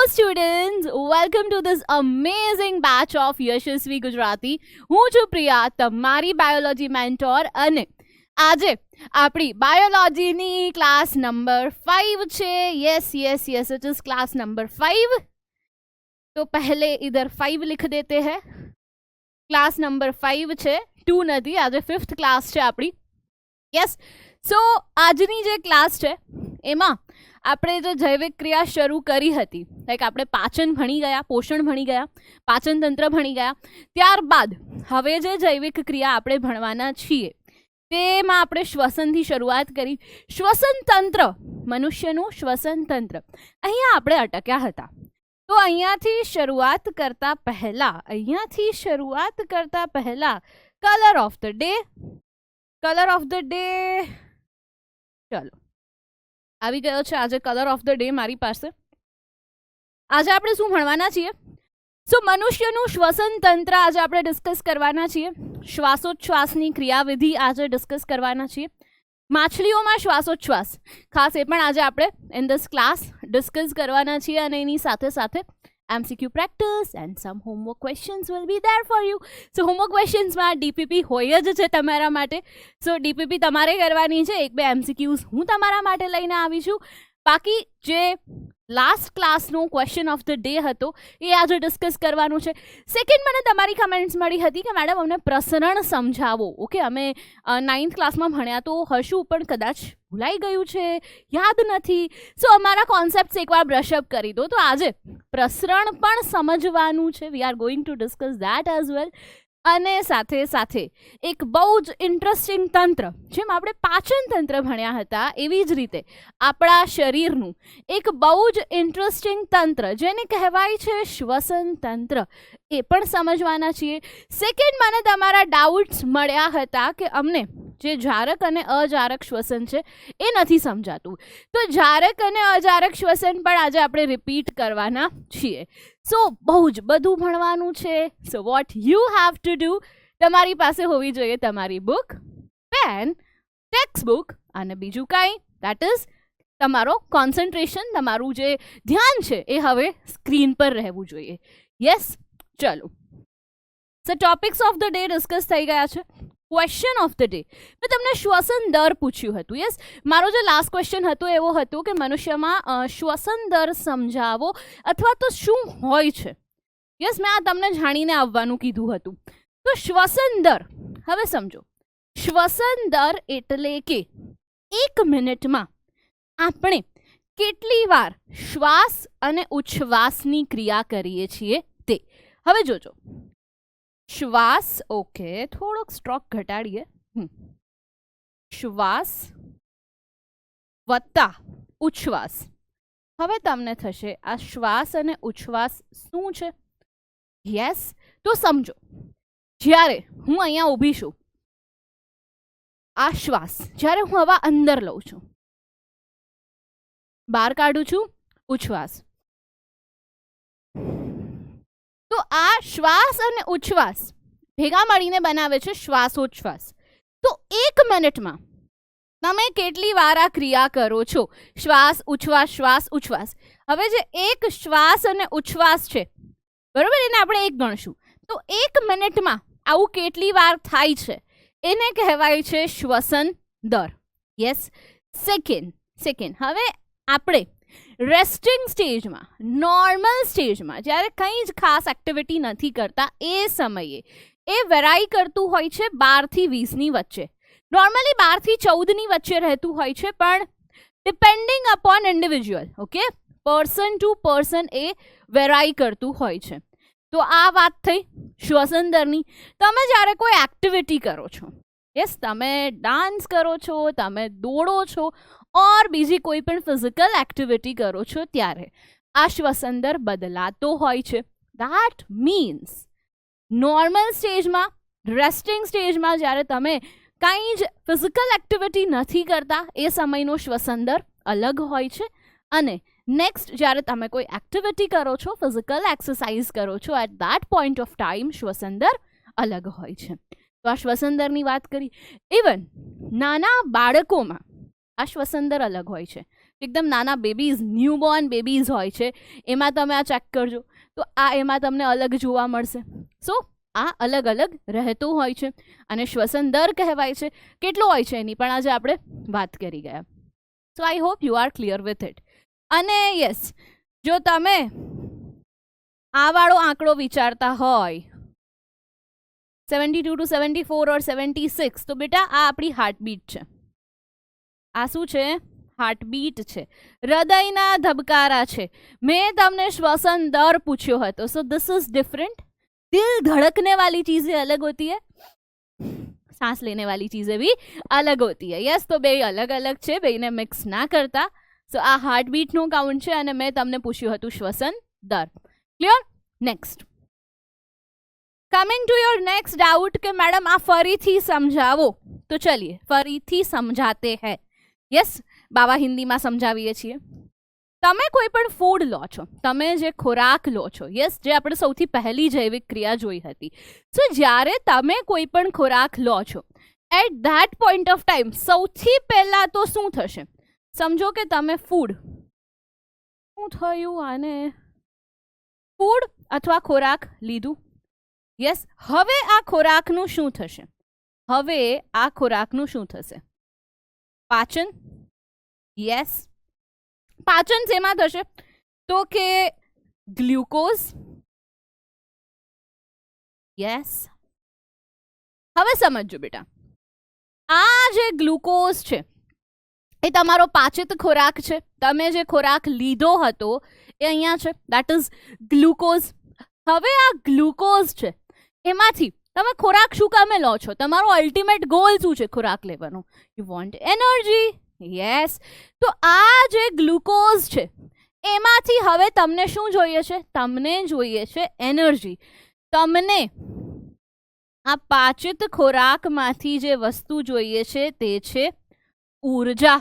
students, welcome to this amazing batch of Yashasvi Gujarati. હું છું પ્રિયા, તમારી બાયોલોજી મેન્ટોર, અને આજે આપણી બાયોલોજીની ક્લાસ નંબર 5 છે. Yes it is class number 5. तो पहले इधर 5 लिख देते हैं. क्लास नंबर 5 છે, 2 નથી. આજે 5th ક્લાસ છે આપણી. યસ, સો આજની જે ક્લાસ છે એમાં આપણે જે જૈવિક ક્રિયા શરૂ કરી હતી, લાઈક આપણે પાચન ભણી ગયા, પોષણ ભણી ગયા, પાચન તંત્ર ભણી ગયા. ત્યારબાદ હવે જે જૈવિક ક્રિયા આપણે ભણવાના છીએ તેમાં આપણે શ્વસનથી શરૂઆત કરી. શ્વસન તંત્ર, મનુષ્યનું શ્વસન તંત્ર, અહીંયા આપણે અટક્યા હતા. તો અહીંયાથી શરૂઆત કરતા પહેલા કલર ઓફ ધ ડે, ચલો આવી ગયો છે આજે કલર ઓફ ધ ડે મારી પાસે. આજે આપણે શું ભણવાના છીએ? સો મનુષ્યનું શ્વસન તંત્ર આજે આપણે ડિસ્કસ કરવાના છીએ. શ્વાસોચ્છ્વાસની ક્રિયાવિધિ આજે ડિસ્કસ કરવાના છીએ. માછલીઓમાં શ્વાસોચ્છ્વાસ ખાસ એ પણ આજે આપણે ઇન ધીસ ક્લાસ ડિસ્કસ કરવાના છીએ, અને એની સાથે સાથે MCQ practice and some homework questions will be there for you. So homework questions માં DPP હોય જ છે તમારા માટે. સો DPP તમારે કરવાની છે. 1-2 MCQs હું તમારા માટે લઈને આવી છું. બાકી જે લાસ્ટ ક્લાસનો ક્વેશ્ચન ઓફ ધ ડે હતો એ આજે ડિસ્કસ કરવાનું છે. સેકન્ડ, મને તમારી કમેન્ટ્સ મળી હતી કે મેડમ અમને પ્રસરણ સમજાવો. ઓકે, અમે 9th ક્લાસમાં ભણ્યા તો હશું, પણ કદાચ ભૂલાઈ ગયું છે, યાદ નથી. સો અમારા કોન્સેપ્ટ્સ એકવાર બ્રશઅપ કરી દો. તો આજે પ્રસરણ પણ સમજવાનું છે. We are going to discuss that as well. અને સાથે સાથે એક બહુ જ ઇન્ટરેસ્ટિંગ તંત્ર, જેમ આપણે પાચન તંત્ર ભણ્યા હતા એવી જ રીતે આપણા શરીરનું એક બહુ જ ઇન્ટરેસ્ટિંગ તંત્ર જેને કહેવાય છે શ્વસન તંત્ર, એ પણ સમજવાના છીએ. સેકન્ડ, મને તમારા ડાઉટ્સ મળ્યા હતા કે અમને જે જારક અને અજારક શ્વસન છે એ નથી સમજાતું. તો જારક અને અજારક શ્વસન પણ આજે આપણે રિપીટ કરવાના છીએ. સો બહુ જ બધું ભણવાનું છે. So what you have to do, તમારી પાસે હોવી જોઈએ તમારી બુક, પેન, ટેક્સ્ટ બુક, અને બીજું કાંઈ, દેટ ઇઝ તમારો કોન્સન્ટ્રેશન, તમારું જે ધ્યાન છે એ હવે સ્ક્રીન પર રહેવું જોઈએ. યસ, ચલો. So topics of the day discuss થઈ ગયા છે. ક્વેશ્ચન ઓફ ધ ડે, મેં તમને શ્વસન દર પૂછ્યું હતું. યસ, મારો જે લાસ્ટ ક્વેશ્ચન હતો એવો હતો કે મનુષ્યમાં શ્વસન દર સમજાવો, અથવા તો શું હોય છે. યસ, મેં આ તમને જાણીને આવવાનું કીધું હતું. તો શ્વસન દર, હવે સમજો. શ્વસન દર એટલે કે 1 મિનિટમાં આપણે કેટલી વાર શ્વાસ અને ઉચ્છ્વાસની ક્રિયા કરીએ છીએ તે. હવે જોજો, શ્વાસ, ઓકે થોડોક સ્ટ્રોક ઘટાડીએ, શ્વાસ વત્તા ઉચ્છ્વાસ. હવે તમને થશે આ શ્વાસ અને ઉચ્છ્વાસ શું છે? યસ, તો સમજો, જ્યારે હું અહીંયા ઊભી છું, આ શ્વાસ, જ્યારે હું હવા અંદર લઉં છું, બહાર કાઢું છું, ઉચ્છ્વાસ. તો આ શ્વાસ અને ઉચ્છ્વાસ ભેગા મળીને બનાવે છે શ્વાસોચ્છ્વાસ. તો 1 મિનિટમાં તમે કેટલી વાર આ ક્રિયા કરો છો? શ્વાસ ઉચ્છ્વાસ, શ્વાસ ઉચ્છ્વાસ. હવે જે એક શ્વાસ અને ઉચ્છ્વાસ છે, બરોબર, એને આપણે 1 ગણશું. તો 1 મિનિટમાં આવું કેટલી વાર થાય છે એને કહેવાય છે શ્વસન દર. Yes, second. હવે આપણે રેસ્ટિંગ સ્ટેજમાં, નોર્મલ સ્ટેજમાં, જ્યારે કંઈ જ ખાસ એક્ટિવિટી નથી કરતા એ સમયે એ વેરાઈ કરતું હોય છે 12 થી 20ની વચ્ચે. નોર્મલી 12 થી 14ની વચ્ચે રહેતું હોય છે, પણ depending upon individual, okay, person to person એ વેરાઈ કરતું હોય છે. તો આ વાત થઈ શ્વસન દરની. તમે જ્યારે કોઈ એક્ટિવિટી કરો છો, યસ, તમે ડાન્સ કરો છો, તમે દોડો છો, ઓર બીજી કોઈ પણ ફિઝિકલ એક્ટિવિટી કરો છો, ત્યારે આ શ્વસન દર બદલાતો હોય છે. ધેટ મીન્સ નોર્મલ સ્ટેજમાં, રેસ્ટિંગ સ્ટેજમાં, જ્યારે તમે કાંઈ જ ફિઝિકલ એક્ટિવિટી નથી કરતા એ સમયનો શ્વસન દર અલગ હોય છે. અને નેક્સ્ટ, જ્યારે તમે કોઈ એક્ટિવિટી કરો છો, ફિઝિકલ એક્સરસાઇઝ કરો છો, at that point of time શ્વસન દર અલગ હોય છે. તો આ શ્વસન દરની વાત કરી. ઇવન નાના બાળકોમાં આ શ્વસન દર અલગ હોય છે. એકદમ નાના બેબીઝ, ન્યૂબોર્ન બેબીઝ હોય છે, એમાં તમે આ ચેક કરજો તો આ એમાં તમને અલગ જોવા મળશે. સો આ અલગ અલગ રહેતું હોય છે અને શ્વસન દર કહેવાય છે. કેટલો હોય છે એની પણ આજે આપણે વાત કરી ગયા. So I hope you are clear with it. અને યસ, જો તમે આ વાળો આંકડો વિચારતા હોય 72 to 74 or 76, તો બેટા આ આપણી હાર્ટબીટ છે. આ શું છે? હાર્ટબીટ છે, હૃદયના ધબકારા છે. મેં તમને શ્વસન દર પૂછ્યો હતો. સો દિસ ઇઝ ડિફરન્ટ. दिल धड़कने वाली चीजें अलग होती है, सांस लेने वाली चीजें भी अलग होती है. यस, तो બે અલગ અલગ છે, બેને મિક્સ ના કરતા. સો આ હાર્ટબીટનું કાઉન્ટ છે અને મેં તમને પૂછ્યું હતું શ્વસન દર. Clear? Next, coming to your next doubt કે મેડમ આ ફરીથી સમજાવો. તો ચલિए ફરીથી સમજાતે હૈ. યસ, બાવા હિન્દીમાં સમજાવીએ છીએ. તમે કોઈ પણ ફૂડ લો છો, તમે જે ખોરાક લો છો, યસ, જે આપણે સૌથી પહેલી જૈવિક ક્રિયા જોઈ હતી. સો જ્યારે તમે કોઈ પણ ખોરાક લો છો, at that point of time સૌથી પહેલાં તો શું થશે? સમજો કે તમે ફૂડ, શું થયું આને, ફૂડ અથવા ખોરાક લીધું. યસ, હવે આ ખોરાકનું શું થશે? હવે આ ખોરાકનું શું થશે? પાચન. યસ, પાચન શેમાં થશે? તો કે ગ્લુકોઝ. યસ, હવે સમજો બેટા, આ જે ગ્લુકોઝ છે એ તમારો પાચિત ખોરાક છે. તમે જે ખોરાક લીધો હતો એ અહીંયા છે, દેટ ઇઝ ગ્લુકોઝ. હવે આ ગ્લુકોઝ છે એમાંથી તમે ખોરાક શું કામે લો છો? તમારો અલ્ટિમેટ ગોલ શું છે ખોરાક લેવાનો? You want energy. યસ, તો આ જે ગ્લુકોઝ છે એમાંથી હવે તમને શું જોઈએ છે? તમને જોઈએ છે એનર્જી. તમને આ પાચિત ખોરાકમાંથી જે વસ્તુ જોઈએ છે તે છે ઉર્જા.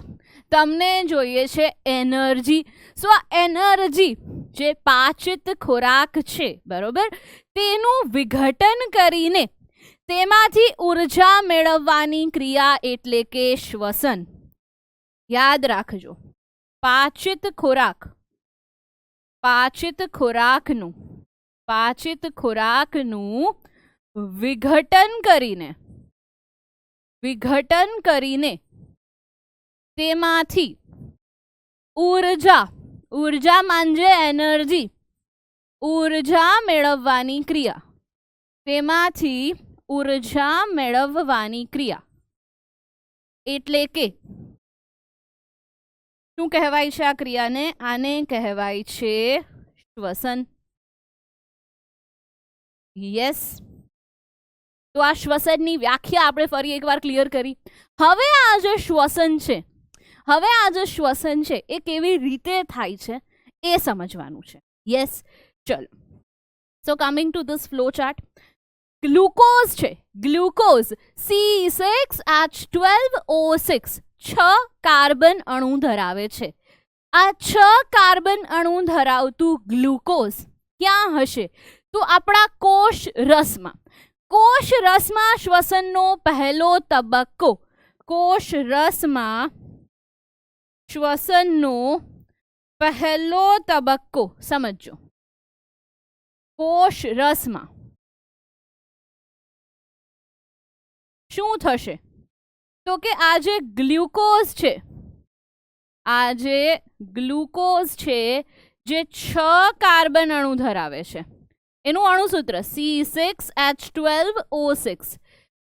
તમને જોઈએ છે એનર્જી. સો આ એનર્જી જે પાચિત ખોરાક છે, બરોબર, તેનું વિઘટન કરીને તેમાંથી ઉર્જા મેળવવાની ક્રિયા એટલે કે શ્વસન. યાદ રાખજો, પાચિત ખોરાકનું વિઘટન કરીને તેમાંથી ઉર્જા માંજે એનર્જી, ઉર્જા મેળવવાની ક્રિયા, તેમાંથી ઉર્જા મેળવવાની ક્રિયા એટલે કે શું કહેવાય છે આ ક્રિયાને? આને કહેવાય છે શ્વસન. યસ, તો આ શ્વસનની વ્યાખ્યા આપણે ફરી એકવાર ક્લિયર કરી. હવે આ જે શ્વસન છે એ કેવી રીતે થાય છે એ સમજવાનું છે. યસ, ચલો. So coming to this flow chart, glucose છે, ગ્લુકોઝ C6H12O6 6 કાર્બન અણુ ધરાવે છે. આ 6 કાર્બન અણુ ધરાવતું ગ્લુકોઝ ક્યાં હશે? તો આપણા કોષ રસમાં. કોષ રસમાં શ્વસનનો પહેલો તબક્કો, કોષ રસમાં શ્વસનનો પહેલો તબક્કો સમજો. કોષ રસમાં શું થશે? તો કે આ જે ગ્લુકોઝ છે, જે 6 કાર્બન અણુ ધરાવે છે, એનું અણુસૂત્ર C6H12O6.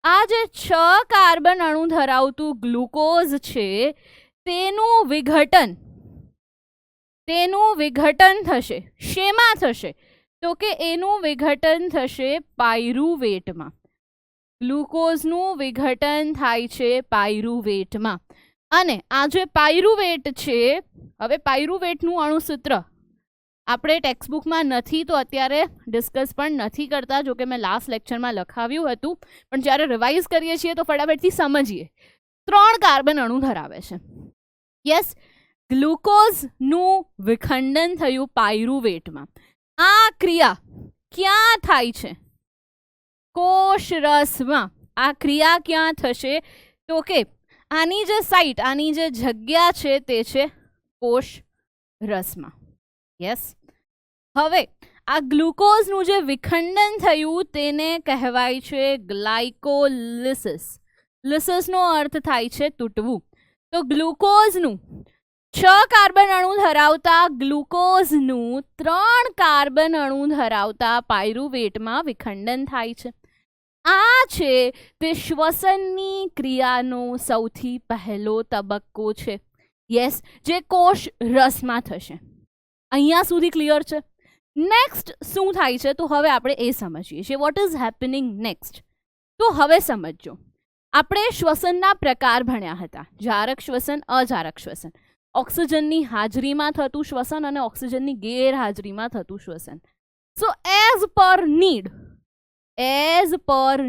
આ જે 6 કાર્બન અણુ ધરાવતું ગ્લુકોઝ છે તેનું વિઘટન થશે. શેમાં થશે? તો કે એનું વિઘટન થશે પાયરુવેટમાં. ગ્લુકોઝનું વિઘટન થાય છે પાયરુવેટમાં. અને આ જે પાયરુવેટ છે, હવે પાયરુવેટનું અણુસૂત્ર આપણે ટેક્સ્ટબુકમાં નથી તો અત્યારે ડિસ્કસ પણ નથી કરતા, જો કે મેં લાસ્ટ લેક્ચરમાં લખાવ્યું હતું, પણ જ્યારે રિવાઇઝ કરીએ છીએ તો ફટાફટથી સમજીએ. 3 કાર્બન અણુ ધરાવે છે. યસ, ગ્લુકોઝનું વિખંડન થયું પાયરુવેટમાં. આ ક્રિયા ક્યાં થાય છે? કોષ રસમાં. આ ક્રિયા ક્યાં થશે? તો કે આની જે સાઇટ, આની જે જગ્યા છે તે છે કોષ રસમાં. યસ. હવે આ ગ્લુકોઝનું જે વિખંડન થયું તેને કહેવાય છે ગ્લાયકોલિસિસ. લિસિસનો અર્થ થાય છે તૂટવું. તો ગ્લુકોઝનું 6 કાર્બન અણુ ધરાવતા ગ્લુકોઝનું 3 કાર્બન અણુ ધરાવતા પાયરુવેટમાં વિખંડન થાય છે. આ છે તે શ્વસનની ક્રિયાનો સૌથી પહેલો તબક્કો છે. યસ, જે કોષ રસમાં થશે. અહીંયા સુધી ક્લિયર છે. નેક્સ્ટ શું થાય છે તો હવે આપણે એ સમજીએ છીએ. What is happening next? તો હવે સમજો. આપણે શ્વસનના પ્રકાર ભણ્યા હતા. જારક શ્વસન, અજારક શ્વસન. ઓક્સિજનની હાજરીમાં થતું શ્વસન અને ઓક્સિજનની ગેરહાજરીમાં થતું શ્વસન. સો એઝ પર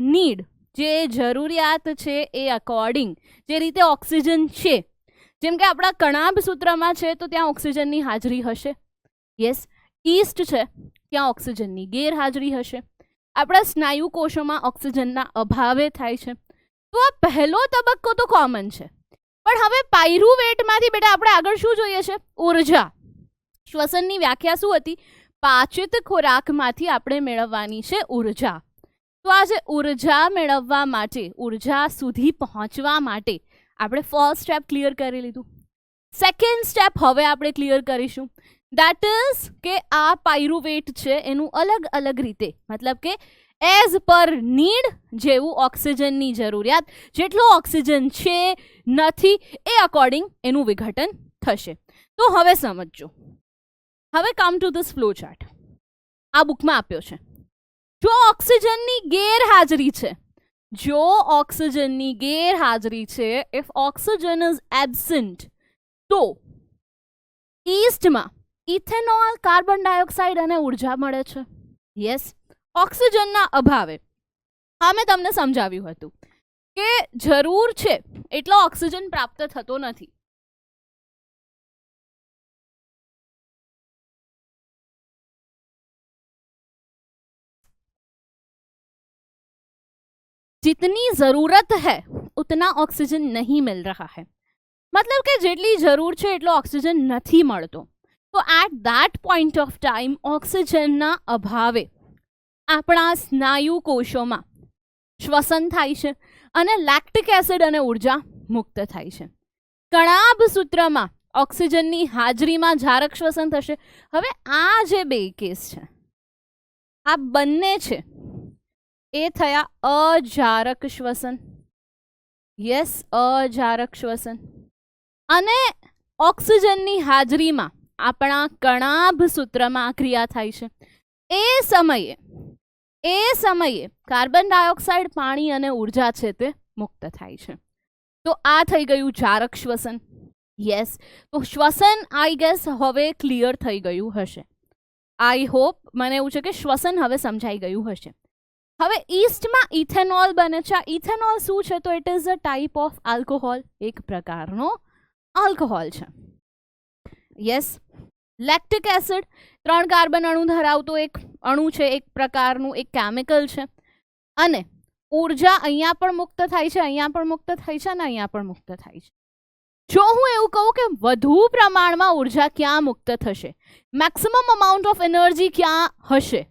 નીડ જે જરૂરિયાત છે એ અકોર્ડિંગ જે રીતે ઓક્સિજન છે, જેમ કે આપણા કણાભ સૂત્રમાં છે તો ત્યાં ઓક્સિજનની હાજરી હશે. યસ. ઈસ્ટ છે ત્યાં ઓક્સિજનની ગેરહાજરી હશે. આપણા સ્નાયુ કોષોમાં ઓક્સિજનના અભાવે થાય છે. તો આ પહેલો તબક્કો તો કોમન છે. પણ હવે પાયરુવેટમાંથી બેટા આપણે આગળ શું જોઈએ છે? ઉર્જા. શ્વસનની વ્યાખ્યા શું હતી? પાચિત ખોરાકમાંથી આપણે મેળવવાની છે ઉર્જા. તો આ જે ઉર્જા મેળવવા માટે, ઉર્જા સુધી પહોંચવા માટે આપણે ફર્સ્ટ સ્ટેપ ક્લિયર કરી લીધું. સેકન્ડ સ્ટેપ હવે આપણે ક્લિયર કરીશું. દેટ ઇઝ કે આ પાયરુવેટ છે એનું અલગ અલગ રીતે, મતલબ કે એઝ પર નીડ જેવું ઓક્સિજનની જરૂરિયાત, જેટલો ઓક્સિજન છે નથી એ અકોર્ડિંગ એનું વિઘટન થશે. તો હવે સમજો. હવે come to this flow chart. આ બુકમાં આપ્યો છે. જો ઓક્સિજનની ગેરહાજરી છે, ઇફ ઓક્સિજન ઇઝ એબ્સન્ટ, તો ઈસ્ટમાં ઇથેનોલ, કાર્બન ડાયોક્સાઇડ અને ઉર્જા મળે છે. યસ. ઓક્સિજનના અભાવે હા મેં તમને સમજાવ્યું હતું કે જરૂર છે એટલો ઓક્સિજન પ્રાપ્ત થતો નથી. जितनी ज़रूरत है उतना ऑक्सीजन नहीं मिल रहा है. मतलब કે જેટલી જરૂર છે એટલો ઓક્સિજન નથી મળતો. તો at that point of time ઓક્સિજનના અભાવે આપણા સ્નાયુ કોષોમાં શ્વસન થાય છે અને લેક્ટિક એસિડ અને ઉર્જા મુક્ત થાય છે. કણાભ સૂત્રમાં ઓક્સિજનની હાજરીમાં જારક શ્વસન થશે. હવે આ જે બે કેસ છે, આ બંને છે એ થયા અજારક શ્વસન. યસ, અજારક શ્વસન. અને ઓક્સિજનની હાજરીમાં આપણા કણાભ સૂત્રમાં ક્રિયા થાય છે. એ સમયે કાર્બન ડાયોક્સાઇડ, પાણી અને ઉર્જા છે તે મુક્ત થાય છે. તો આ થઈ ગયું જારક શ્વસન. યસ. તો શ્વસન આઈ ગેસ હવે ક્લિયર થઈ ગયું હશે. આઈ હોપ, મને એવું છે કે શ્વસન હવે સમજાઈ ગયું હશે. હવે ઈસ્ટમાં ઇથેનોલ બને છે. ઇથેનોલ શું છે? તો it is a type of alcohol, એક પ્રકારનો આલ્કોહોલ છે. યસ. લેક્ટિક એસિડ 3 કાર્બન અણુ ધરાવતો એક અણુ છે, એક પ્રકારનું એક કેમિકલ છે. અને ઉર્જા અહીંયા પણ મુક્ત થાય છે, અહીંયા પણ મુક્ત થાય છે અને અહીંયા પણ મુક્ત થાય છે. જો હું એવું કહું કે વધુ પ્રમાણમાં ઉર્જા ક્યાં મુક્ત થશે, મેક્સિમમ અમાઉન્ટ ઓફ એનર્જી ક્યાં હશે,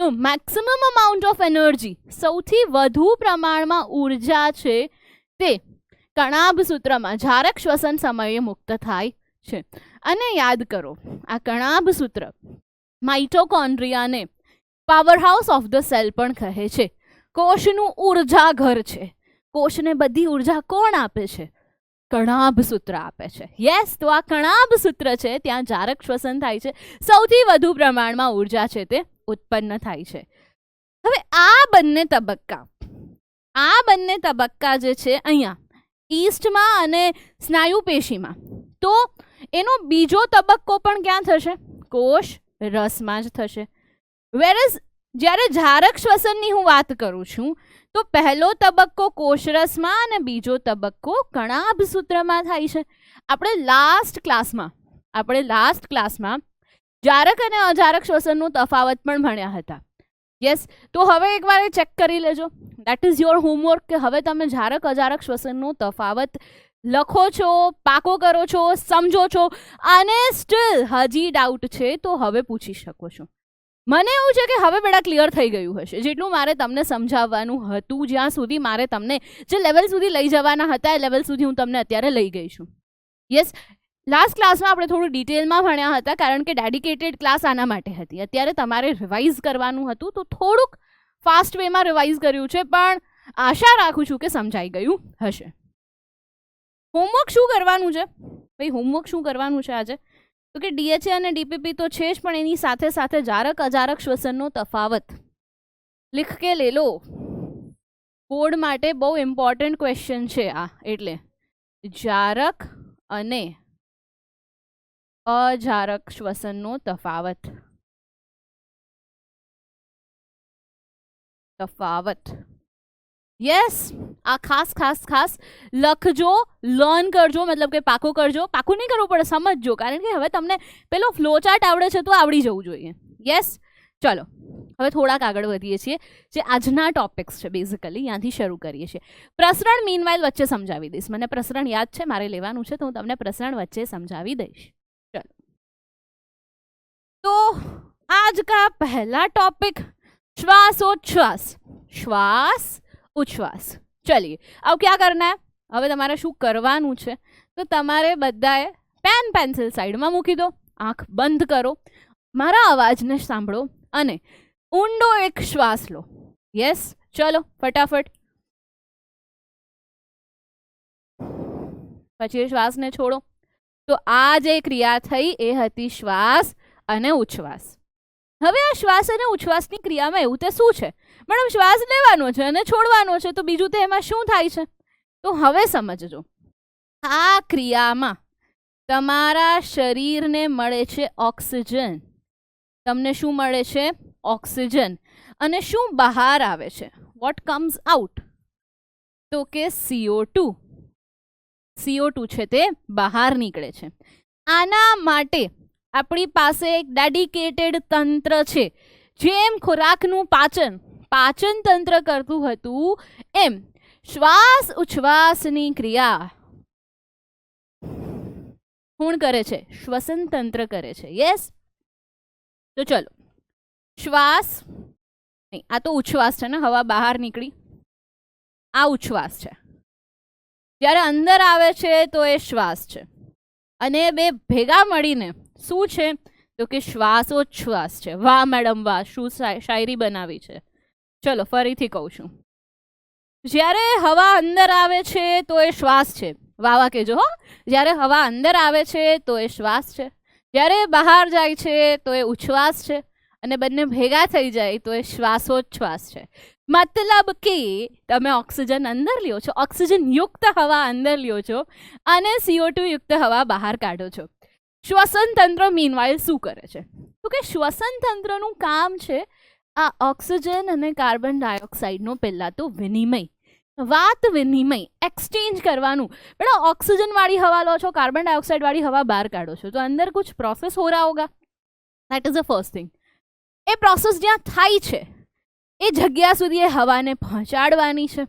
તો મેક્સિમમ અમાઉન્ટ ઓફ એનર્જી, સૌથી વધુ પ્રમાણમાં ઉર્જા છે તે કણાભ સૂત્રમાં જારક શ્વસન સમયે મુક્ત થાય છે. અને યાદ કરો, આ કણાભ સૂત્ર માઇટોકોન્ડ્રિયાને power house of the cell પણ કહે છે. કોષનું ઉર્જા ઘર છે. કોષને બધી ઉર્જા કોણ આપે છે? કણાભ સૂત્ર આપે છે. યસ. તો આ કણાભ સૂત્ર છે ત્યાં જારક શ્વસન થાય છે, સૌથી વધુ પ્રમાણમાં ઉર્જા છે તે ઉત્પન્ન થાય છે. હવે આ બંને તબક્કા જે છે અહીંયા ઈસ્ટમાં અને સ્નાયુ પેશીમાં, તો એનો બીજો તબક્કો પણ ક્યાં થશે? કોષ રસમાં જ થશે. વેરઝ જ્યારે જારક શ્વસનની હું વાત કરું છું તો પહેલો તબક્કો કોષરસમાં અને બીજો તબક્કો કણાભ સૂત્રમાં થાય છે. આપણે લાસ્ટ ક્લાસમાં જારક અને અજારક શ્વસનનો તફાવત પણ ભણ્યા હતા. યસ. તો હવે એકવાર ચેક કરી લેજો. દેટ ઇઝ યોર હોમવર્ક કે હવે તમે જારક અજારક શ્વસનનો તફાવત લખો છો, પાકો કરો છો, સમજો છો અને સ્ટીલ હજી ડાઉટ છે તો હવે પૂછી શકો છો. મને એવું છે કે હવે બેટા ક્લિયર થઈ ગયું હશે. જેટલું મારે તમને સમજાવવાનું હતું, જ્યાં સુધી મારે તમને જે લેવલ સુધી લઈ જવાના હતા એ લેવલ સુધી હું તમને અત્યારે લઈ ગઈ છું. યસ, લાસ્ટ ક્લાસમાં આપણે થોડું ડિટેલમાં ભણ્યા હતા કારણ કે ડેડિકેટેડ ક્લાસ આના માટે હતી. અત્યારે તમારે રિવાઇઝ કરવાનું હતું તો થોડુંક ફાસ્ટ વેમાં રિવાઇઝ કર્યું છે, પણ આશા રાખું છું કે સમજાઈ ગયું હશે. હોમવર્ક શું કરવાનું છે ભાઈ? હોમવર્ક શું કરવાનું છે આજે? તો કે DHA અને DPP તો છે જ, પણ એની સાથે સાથે જારક અજારક શ્વસનનો તફાવત લીખ કે લે લો. બોર્ડ માટે બહુ ઇમ્પોર્ટન્ટ ક્વેશ્ચન છે આ. એટલે જારક અને અજારક શ્વસનનો તફાવત. યસ, આ ખાસ લખજો, લર્ન કરજો, મતલબ કે પાકું કરજો. પાકું નહીં કરવું પડે, સમજજો, કારણ કે હવે તમને પેલો ફ્લો ચાર્ટ આવડે છે તો આવડી જવું જોઈએ. યસ, ચલો હવે થોડાક આગળ વધીએ છીએ. જે આજના ટોપિક્સ છે બેઝિકલી ત્યાંથી શરૂ કરીએ છીએ. પ્રસરણ મીનવાઇલ વચ્ચે સમજાવી દઈશ. મને પ્રસરણ યાદ છે, મારે લેવાનું છે, તો હું તમને પ્રસરણ વચ્ચે સમજાવી દઈશ. ચલો, તો आज का पहला टॉपिक श्वासोच्छ्वास, श्वास उच्छ्वास. चलिए, अब क्या करना है? હવે તમારે શું કરવાનું છે? તો તમારે બધાએ પેન પેન્સિલ સાઈડમાં મૂકી દો, આંખ બંધ કરો, મારા અવાજને સાંભળો અને ઊંડો એક શ્વાસ લો. યસ, ચલો ફટાફટ. પછી શ્વાસને છોડો. તો આ જે ક્રિયા થઈ એ હતી શ્વાસ અને ઉચ્છ્વાસ. હવે આ શ્વાસ અને ઉચ્છ્વાસની ક્રિયામાં એવું તે શું છે? મેડમ શ્વાસ લેવાનો છે અને છોડવાનો છે, તો બીજું તો એમાં શું થાય છે? તો હવે સમજજો, આ ક્રિયામાં તમારા શરીરને મળે છે ઓક્સિજન. તમને શું મળે છે? ઓક્સિજન. અને શું બહાર આવે છે? What comes out? તો કે CO2. CO2 છે તે બહાર નીકળે છે. આના માટે આપણી પાસે એક ડેડિકેટેડ તંત્ર છે. જેમ ખોરાકનું પાચન તંત્ર કરતું હતું, એમ શ્વાસ ઉચ્છ્વાસની ક્રિયા કોણ કરે છે? શ્વસન તંત્ર કરે છે. યસ, તો ચલો, શ્વાસ નહીં, આ તો ઉચ્છ્વાસ છે ને, હવા બહાર નીકળી, આ ઉચ્છ્વાસ છે. જ્યારે અંદર આવે છે તો એ શ્વાસ છે, અને બે ભેગા મળીને શું છે? તો કે શ્વાસોચ્છ્વાસ છે. વાહ મેડમ વાહ, શું શાયરી બનાવી છે. ચલો ફરીથી કહું છું, જ્યારે હવા અંદર આવે છે તો એ શ્વાસ છે. વાહ વાહ કહેજો હો. જ્યારે હવા અંદર આવે છે તો એ શ્વાસ છે, જ્યારે બહાર જાય છે તો એ ઉચ્છ્વાસ છે, અને બંને ભેગા થઈ જાય તો એ શ્વાસોચ્છ્વાસ છે. મતલબ કે તમે ઓક્સિજન અંદર લ્યો છો, ઓક્સિજન યુક્ત હવા અંદર લ્યો છો, અને CO2 યુક્ત હવા બહાર કાઢો છો. શ્વસન તંત્ર મીનવાઇલ શું કરે છે? તો કે શ્વસન તંત્રનું કામ છે આ ઓક્સિજન અને કાર્બન ડાયોક્સાઇડનો પહેલા તો વિનિમય, વાત વિનિમય, એક્સચેન્જ કરવાનું. બેટા ઓક્સિજન વાળી હવા લો છો, કાર્બન ડાયોક્સાઇડ વાળી હવા બહાર કાઢો છો, તો અંદર कुछ પ્રોસેસ हो रहा होगा. That is the first thing. A process જ્યાં થાય છે એ જગ્યા સુધી એ હવાને પહોંચાડવાની છે.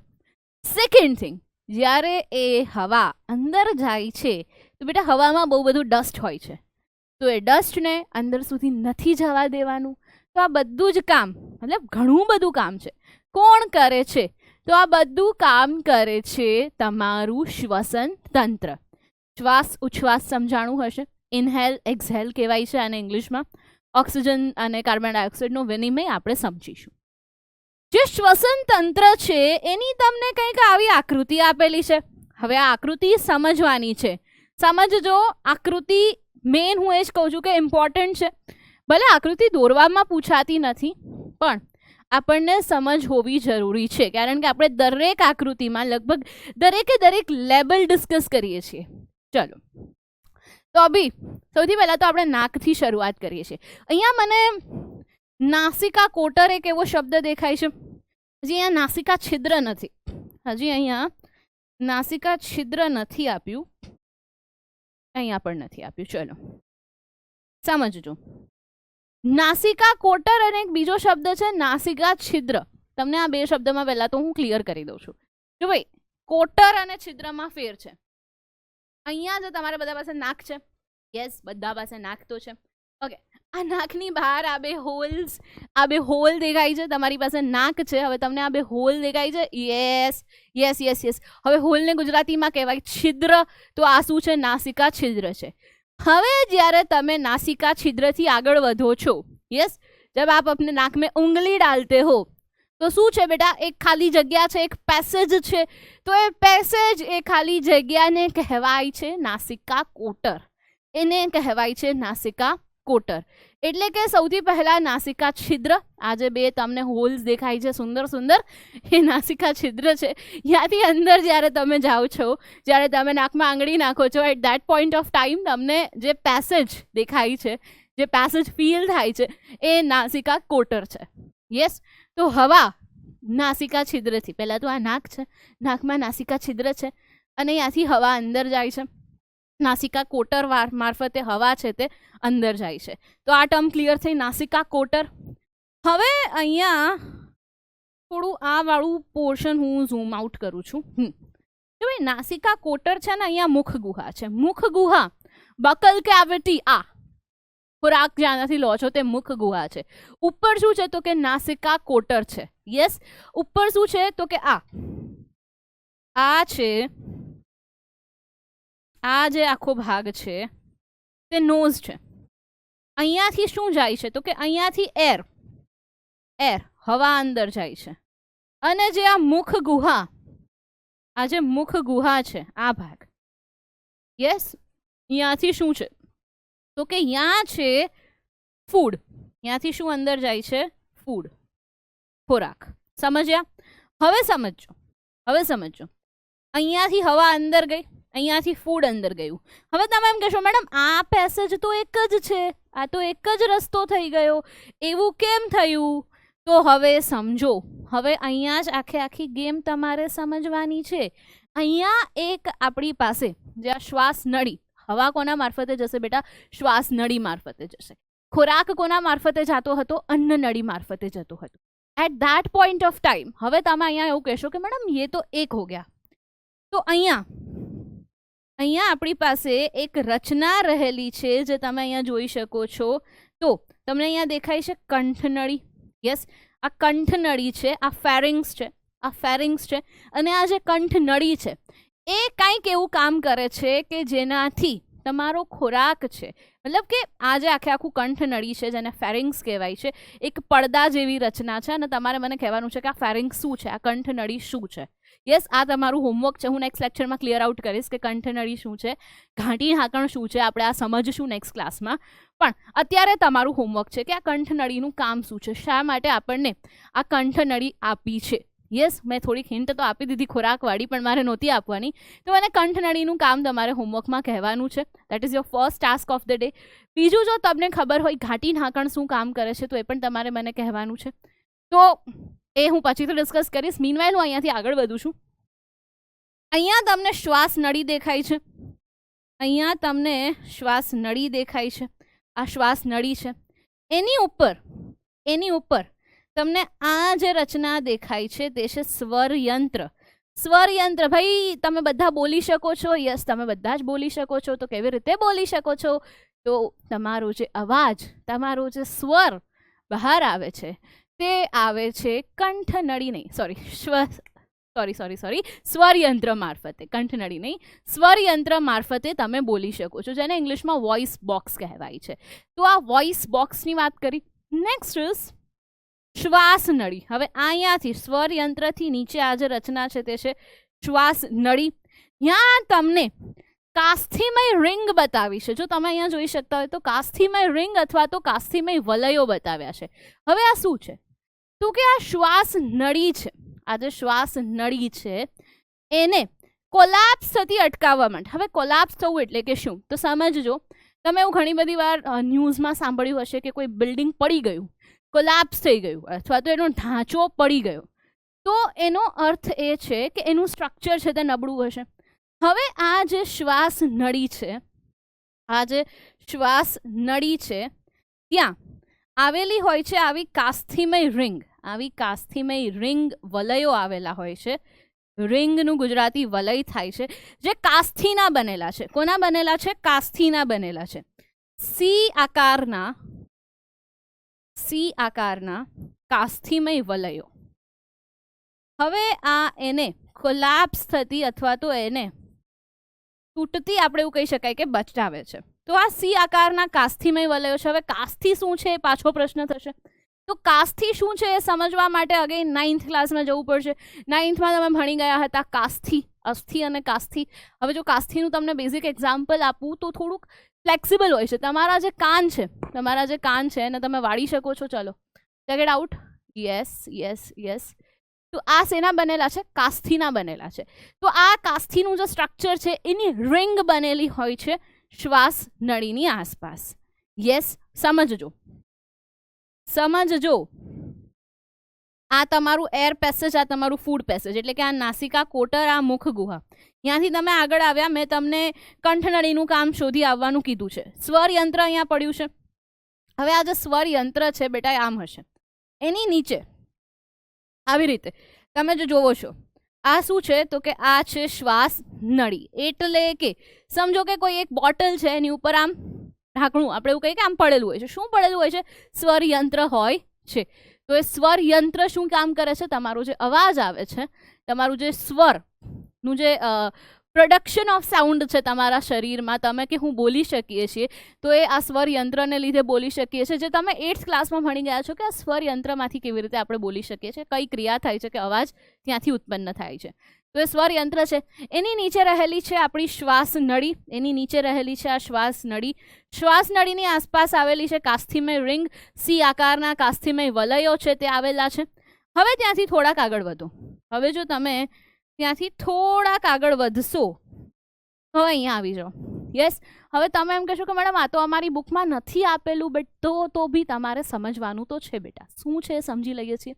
સેકન્ડ થિંગ, જ્યારે એ હવા અંદર જાય છે તો બેટા હવામાં બહુ બધું ડસ્ટ હોય છે, તો એ ડસ્ટને અંદર સુધી નથી જવા દેવાનું. તો આ બધું જ કામ, મતલબ ઘણું બધું કામ છે, કોણ કરે છે? તો આ બધું કામ કરે છે તમારું શ્વસન તંત્ર. શ્વાસ ઉચ્છ્વાસ સમજાણું હશે. ઇનહેલ એક્સહેલ કહેવાય છે આને ઇંગ્લિશમાં. ઓક્સિજન અને કાર્બન ડાયોક્સાઇડનો વિનિમય આપણે સમજીશું. જે શ્વસન તંત્ર છે એની તમને કંઈક આવી આકૃતિ આપેલી છે. હવે આ આકૃતિ સમજવાની છે. સમજજો, આકૃતિ મેઇન હું એ જ કહું છું કે ઇમ્પોર્ટન્ટ છે. ભલે આકૃતિ દોરવામાં પૂછાતી નથી, પણ આપણને સમજ હોવી જરૂરી છે, કારણ કે આપણે દરેક આકૃતિમાં લગભગ દરેક લેબલ ડિસ્કસ કરીએ છીએ. ચલો, તો અભી સૌથી પહેલાં તો આપણે નાકથી શરૂઆત કરીએ છીએ. અહીંયા મને નાસિકા કોટર એક એવો શબ્દ દેખાય છે. હજી અહીંયા નાસિકા છિદ્ર નથી, હજી અહીંયા નાસિકા છિદ્ર નથી આપ્યું, અહીંયા પણ નથી આપ્યું. ચલો સમજજો, નાસિકા કોટર અને એક બીજો શબ્દ છે નાસિકા છિદ્ર. તમને આ બે શબ્દમાં પહેલા તો હું ક્લિયર કરી દઉં છું. જો ભાઈ, કોટર અને છિદ્રમાં ફેર છે. અહીંયા જો તમારા બધા પાસે નાક છે, યસ બધા પાસે નાક તો છે. ઓકે, આ નાકની બહાર આ બે હોલ દેખાય છે. તમારી પાસે નાક છે, હવે તમને આ બે હોલ દેખાય છે. Yes yes yes yes. હવે હોલને ગુજરાતીમાં કહેવાય છિદ્ર. તો આ શું છે? નાસિકા છિદ્ર છે. હવે જ્યારે તમે नासिका छिद्र थी आगळ વધો છો, यस, जब आप अपने नाक में उंगली डालते हो तो શું છે બેટા? એક ખાલી જગ્યા છે, એક પેસેજ છે. તો એ પેસેજ, એ ખાલી જગ્યાને કહેવાય છે નાસિકા કોટર. એને કહેવાય છે નાસિકા કોટર. એટલે કે સૌથી પહેલા નાસિકા છિદ્ર, આ જે બે તમને હોલ્સ દેખાય છે સુંદર સુંદર, એ નાસિકા છિદ્ર છે. ત્યાંથી અંદર જ્યારે તમે જાઓ છો, જ્યારે તમે નાકમાં આંગળી નાખો છો, at that point of time તમને જે પેસેજ દેખાય છે, જે પેસેજ ફીલ થાય છે, એ નાસિકા કોટર છે. યસ. તો હવા નાસિકા છિદ્રથી, પહેલાં તો આ નાક છે, નાકમાં નાસિકા છિદ્ર છે, અને ત્યાંથી હવા અંદર જાય છે. નાસિકા કોટર મારફતે હવા છે તે અંદર જાય છે. તો આ ટર્મ ક્લિયર થઈ, નાસિકા કોટર. હવે અહીંયા થોડું આ વાળું પોર્શન હું ઝૂમ આઉટ કરું છું. જો ભાઈ નાસિકા કોટર છે ને, અહીંયા મુખ ગુહા છે. મુખ ગુહા, બકલ કેવિટી, આ ખોરાક જ્યાંથી લો છો તે મુખ ગુહા છે. ઉપર શું છે? તો કે નાસિકા કોટર છે. યસ. ઉપર શું છે? તો કે આ છે, આ જે આખો ભાગ છે તે નોઝ છે. અહીંયાથી શું જાય છે? તો કે અહીંયાથી એર હવા અંદર જાય છે. અને જે આ મુખ ગુહા, આ જે મુખ ગુહા છે આ ભાગ, યસ, અહીંયાથી શું છે? તો કે અહીંયા છે ફૂડ. અહીંયાથી શું અંદર જાય છે? ફૂડ, ખોરાક. સમજ્યા? હવે સમજો. અહીંયાથી હવા અંદર ગઈ, અહીંયાથી ફૂડ અંદર ગયું. હવે તમે એમ કહેશો મેડમ આ પેસેજ તો એક જ છે, આ તો એક જ રસ્તો થઈ ગયો, એવું કેમ થયું? તો હવે સમજો. હવે અહીંયા જ આખી ગેમ તમારે સમજવાની છે. અહીંયા એક આપણી પાસે જે આ શ્વાસ નળી, હવા કોના મારફતે જશે બેટા? શ્વાસ નળી મારફતે જશે. ખોરાક કોના મારફતે જતો હતો? અન્ન નળી મારફતે જતો હતો. At that point of time હવે તમે અહીંયા એવું કહેશો કે મેડમ ये तो एक हो गया. તો અહીંયા આપણી પાસે એક રચના રહેલી છે જે તમે અહીંયા જોઈ શકો છો. તો તમને અહીંયા દેખાય છે કંઠનળી. યસ, આ કંઠનળી છે, આ ફેરિંગ્સ છે. અને આ જે કંઠનળી છે એ કંઈક એવું કામ કરે છે કે જેનાથી તમારો ખોરાક છે, મતલબ કે આ જે આખું કંઠનળી છે જેને ફેરિંગ્સ કહેવાય છે, એક પડદા જેવી રચના છે. અને તમારે મને કહેવાનું છે કે આ ફેરિંગ્સ શું છે, આ કંઠનળી શું છે. યસ, આ તમારું હોમવર્ક છે. હું નેક્સ્ટ લેક્ચરમાં ક્લિયર આઉટ કરીશ કે કંઠનળી શું છે, ઘાટી ઢાંકણ શું છે, આપણે આ સમજશું નેક્સ્ટ ક્લાસમાં. પણ અત્યારે તમારું હોમવર્ક છે કે આ કંઠનળીનું કામ શું છે, શા માટે આપણને આ કંઠનળી આપી છે. યસ, મેં થોડીક હિન્ટ તો આપી દીધી ખોરાકવાળી, પણ મારે નહોતી આપવાની. તો મને કંઠનળીનું કામ તમારે હોમવર્કમાં કહેવાનું છે. That is your first task of the day. બીજું, જો તમને ખબર હોય ઘાટી ઢાંકણ શું કામ કરે છે તો એ પણ તમારે મને કહેવાનું છે. તો એ હું પછી તો ડિસ્કસ કરીશ. મીનવાઇલ હું અહીંયાથી આગળ વધું છું. અહીંયા તમને શ્વાસ નળી દેખાય છે, અહીંયા તમને શ્વાસ નળી દેખાય છે. આ શ્વાસ નળી છે. એની ઉપર તમને આ જે રચના દેખાય છે તે છે સ્વરયંત્ર. સ્વરયંત્ર, ભાઈ તમે બધા બોલી શકો છો? યસ, તમે બધા જ બોલી શકો છો. તો કેવી રીતે બોલી શકો છો? તો તમારો જે અવાજ, તમારો જે સ્વર બહાર આવે છે તે આવે છે કંઠનળી નહીં, સ્વરયંત્ર મારફતે. કંઠનળી નહીં, સ્વરયંત્ર મારફતે તમે બોલી શકો છો, જેને ઇંગ્લિશમાં વોઇસ બોક્સ કહેવાય છે. તો આ વોઇસ બોક્સની વાત કરી. નેક્સ્ટ ઇઝ શ્વાસ નળી. હવે અહીંયાથી સ્વરયંત્રથી નીચે આ જે રચના છે તે છે શ્વાસ નળી. ત્યાં તમને કાસ્થિમય રિંગ બતાવી છે. જો તમે અહીંયા જોઈ શકતા હોય તો કાસ્થિમય રિંગ અથવા તો કાસ્થિમય વલયો બતાવ્યા છે. હવે આ શું છે? તો કે આ શ્વાસ નળી છે. આ જે શ્વાસ નળી છે એને કોલાપ્સ થતી અટકાવવા માટે. હવે કોલાપ્સ થવું એટલે કે શું? તો સમજજો. તમે એવું ઘણી બધી વાર ન્યૂઝમાં સાંભળ્યું હશે કે કોઈ બિલ્ડિંગ પડી ગયું, કોલાપ્સ થઈ ગયું, અથવા તો એનો ઢાંચો પડી ગયો. તો એનો અર્થ એ છે કે એનું સ્ટ્રક્ચર છે તે નબળું હશે. હવે આ જે શ્વાસ નળી છે, ત્યાં આવેલી હોય છે આવી કાસ્થિમય રિંગ વલયો આવેલા હોય છે. રિંગનું ગુજરાતી વલય થાય છે, જે કાસ્થીના બનેલા છે. કોના બનેલા છે? કાસ્થીના બનેલા છે. સી આકારના કાસ્થીમય વલયો. હવે આ એને કોલેપ્સ થતી અથવા તો એને તૂટતી આપણે એવું કહી શકાય કે બચાવે છે. તો આ સી આકારના કાસ્થીમય વલયો છે. હવે કાસ્થી શું છે એ પાછો પ્રશ્ન થશે. તો કાસ્થી શું છે એ સમજવા માટે અગેન 9th ક્લાસમાં જવું પડશે. 9thમાં તમે ભણી ગયા હતા કાસ્થી, અસ્થિ અને કાસ્થી. હવે જો કાસ્થીનું તમને બેઝિક એક્ઝામ્પલ આપું તો થોડુંક ફ્લેક્સિબલ હોય છે. તમારા જે કાન છે એને તમે વાળી શકો છો. ચલો ચેક ઇટ આઉટ. યસ. તો આ શેના બનેલા છે? કાસ્થીના બનેલા છે. તો આ કાસ્થીનું જે સ્ટ્રક્ચર છે એની રિંગ બનેલી હોય છે શ્વાસ નળીની આસપાસ. યસ, સમજજો. આ તમારું એર પેસેજ, આ તમારું ફૂડ પેસેજ, એટલે કે આ નાસિકા કોટર, આ મુખ ગુહા. ત્યાંથી તમે આગળ આવ્યા, મેં તમને કંઠનળીનું કામ શોધી આવવાનું કીધું છે. સ્વર યંત્ર અહીંયા પડ્યું છે. હવે આ જે સ્વર યંત્ર છે બેટા આમ હશે, એની નીચે આવી રીતે તમે જો જોવો છો, આ શું છે? તો કે આ છે શ્વાસ નળી. એટલે કે સમજો કે કોઈ એક બોટલ છે, એની ઉપર આમ ઢાંકણું આપણે એવું કહીએ કે આમ પડેલું હોય છે. શું પડેલું હોય છે? સ્વર યંત્ર હોય છે. તો એ સ્વર યંત્ર શું કામ કરે છે? તમારો જે અવાજ આવે છે, તમારું જે સ્વરનું જે પ્રોડક્શન ઓફ સાઉન્ડ છે તમારા શરીરમાં, તમે કે હું બોલી શકીએ છીએ, તો એ આ સ્વર યંત્રને લીધે બોલી શકીએ છીએ. જે તમે 8th ક્લાસમાં ભણી ગયા છો કે આ સ્વર યંત્રમાંથી કેવી રીતે આપણે બોલી શકીએ છીએ, કઈ ક્રિયા થાય છે કે અવાજ ત્યાંથી ઉત્પન્ન થાય છે. તો એ સ્વર યંત્ર છે. એની નીચે રહેલી છે આપણી શ્વાસ નળી. એની નીચે રહેલી છે આ શ્વાસ નળી. શ્વાસ નળીની આસપાસ આવેલી છે કાસ્થીમય રિંગ. સી આકારના કાસ્થીમય વલયો છે તે આવેલા છે. હવે ત્યાંથી થોડાક આગળ વધો. હવે જો તમે ત્યાંથી થોડાક આગળ વધશો, હવે અહીંયા આવી જાઓ. યસ, હવે તમે એમ કહેશો કે મેડમ આ તો અમારી બુકમાં નથી આપેલું, બટ તો બી તમારે સમજવાનું તો છે બેટા. શું છે સમજી લઈએ છીએ.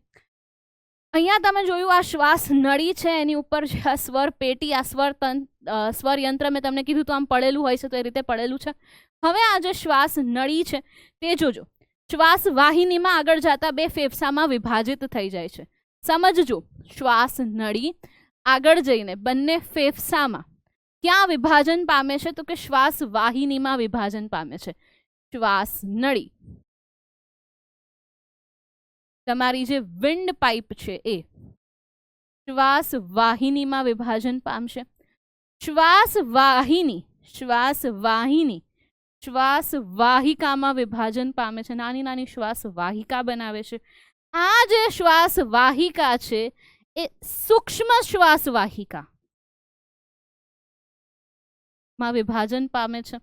અહીંયા તમે જોયું આ શ્વાસ નળી છે, એની ઉપર છે આ સ્વર પેટી, આ સ્વર યંત્ર મેં તમને કીધું તો આમ પડેલું હોય છે, તો એ રીતે પડેલું છે. હવે આ જે શ્વાસ નળી છે તે જોજો, શ્વાસ વાહિનીમાં આગળ જતા બે ફેફસામાં વિભાજિત થઈ જાય છે. સમજજો, શ્વાસ નળી આગળ જઈને બંને ફેફસામાં ક્યાં વિભાજન પામે છે? તો કે શ્વાસ વાહિનીમાં વિભાજન પામે છે. શ્વાસ નળી, તમારી જે વિન્ડ પાઇપ છે એ શ્વાસ વાહિનીમાં વિભાજન પામશે. શ્વાસ વાહિકામાં વિભાજન પામે છે. નાની નાની શ્વાસ વાહિકા બનાવે છે. આ જે શ્વાસ વાહિકા છે એ સૂક્ષ્મ શ્વાસ વાહિકા માં વિભાજન પામે છે.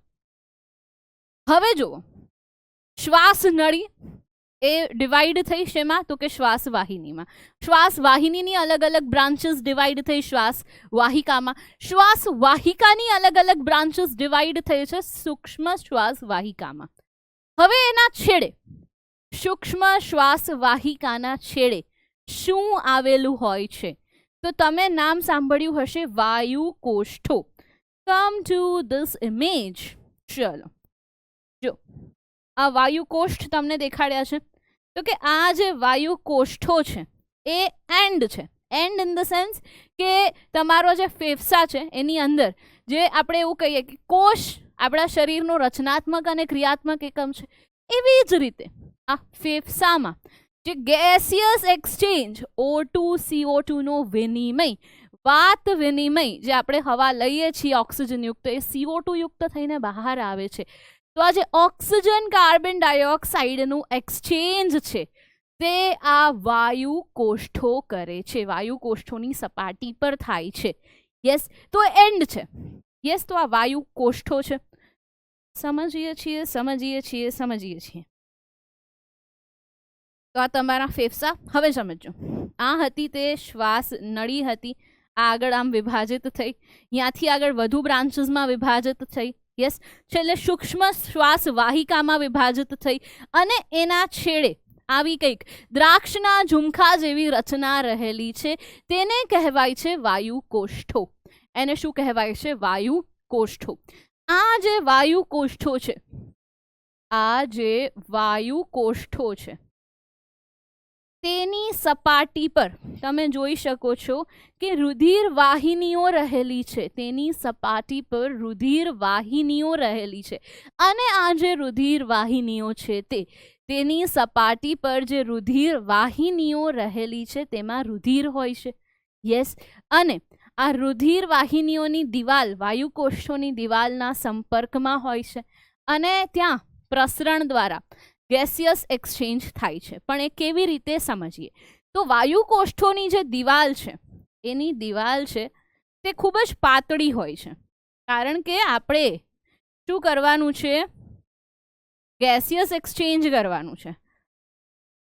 હવે જુઓ, શ્વાસ નળી એ ડિવાઈડ થઈ શેમાં? તો કે શ્વાસ વાહિનીમાં. શ્વાસ વાહિનીની અલગ અલગ બ્રાન્ચીસ ડિવાઈડ થઈ શ્વાસ વાહિકામાં. શ્વાસ વાહિકાની અલગ અલગ બ્રાન્ચીસ ડિવાઈડ થઈ છે સૂક્ષ્મ શ્વાસ વાહિકામાં. હવે એના છેડે, સૂક્ષ્મ શ્વાસ વાહિકાના છેડે શું આવેલું હોય છે? તો તમે નામ સાંભળ્યું હશે વાયુ કોષ્ઠો. Come to this image. ચલો જો આ વાયુ કોષ્ઠ તમને દેખાડ્યા છે. તો કે આ જે વાયુ કોષ્ઠો છે એ એન્ડ છે. એન્ડ ઇન ધ સેન્સ કે તમારો જે ફેફસા છે એની અંદર જે આપણે એવું કહીએ કે કોષ આપણા શરીરનો રચનાત્મક અને ક્રિયાત્મક એકમ છે, એવી જ રીતે આ ફેફસામાં જે ગેસિયસ એક્સચેન્જ O2 CO2 નો વિનિમય, વાત વિનિમય, જે આપણે હવા લઈએ છીએ ઓક્સિજન યુક્ત, એ CO2 યુક્ત થઈને બહાર આવે છે. તો આ જે ઓક્સિજન કાર્બન ડાયોક્સાઇડનું એક્સચેન્જ છે તે આ વાયુ કોષ્ઠો કરે છે, વાયુ કોષ્ઠોની સપાટી પર થાય છે. યસ, તો એન્ડ છે. યસ, તો આ વાયુ કોષ્ઠો છે. સમજીએ છીએ. તો આ તમારા ફેફસા. હવે સમજો, આ હતી તે શ્વાસ નળી હતી, આ આગળ આમ વિભાજિત થઈ, ત્યાંથી આગળ વધુ બ્રાન્ચીસમાં વિભાજિત થઈ. યસ, છેલ્લે સૂક્ષ્મ શ્વાસ વાહિકામાં વિભાજિત થઈ અને એના છેડે આવી કંઈક દ્રાક્ષના ઝુમખા જેવી રચના રહેલી છે, તેને કહેવાય છે વાયુ કોષ્ઠો. એને શું કહેવાય છે? વાયુ કોષ્ઠો. આ જે વાયુ કોષ્ઠો છે, તેની સપાટી પર તમે જોઈ શકો છો કે રુધિર વાહિનીઓ રહેલી છે. તેની સપાટી પર રુધિર વાહિનીઓ રહેલી છે અને આ જે રુધિર વાહિનીઓ છે તેની સપાટી પર જે રુધિર વાહિનીઓ રહેલી છે તેમાં રુધિર હોય છે. યસ, અને આ રુધિર વાહિનીઓની દિવાલ વાયુકોષોની દિવાલના સંપર્કમાં હોય છે અને ત્યાં પ્રસરણ દ્વારા ગેસિયસ એક્સચેન્જ થાય છે. પણ એ કેવી રીતે સમજીએ તો વાયુકોષ્ઠોની જે દિવાલ છે એની દિવાલ છે તે ખૂબ જ પાતળી હોય છે, કારણ કે આપણે શું કરવાનું છે? ગેસિયસ એક્સચેન્જ કરવાનું છે.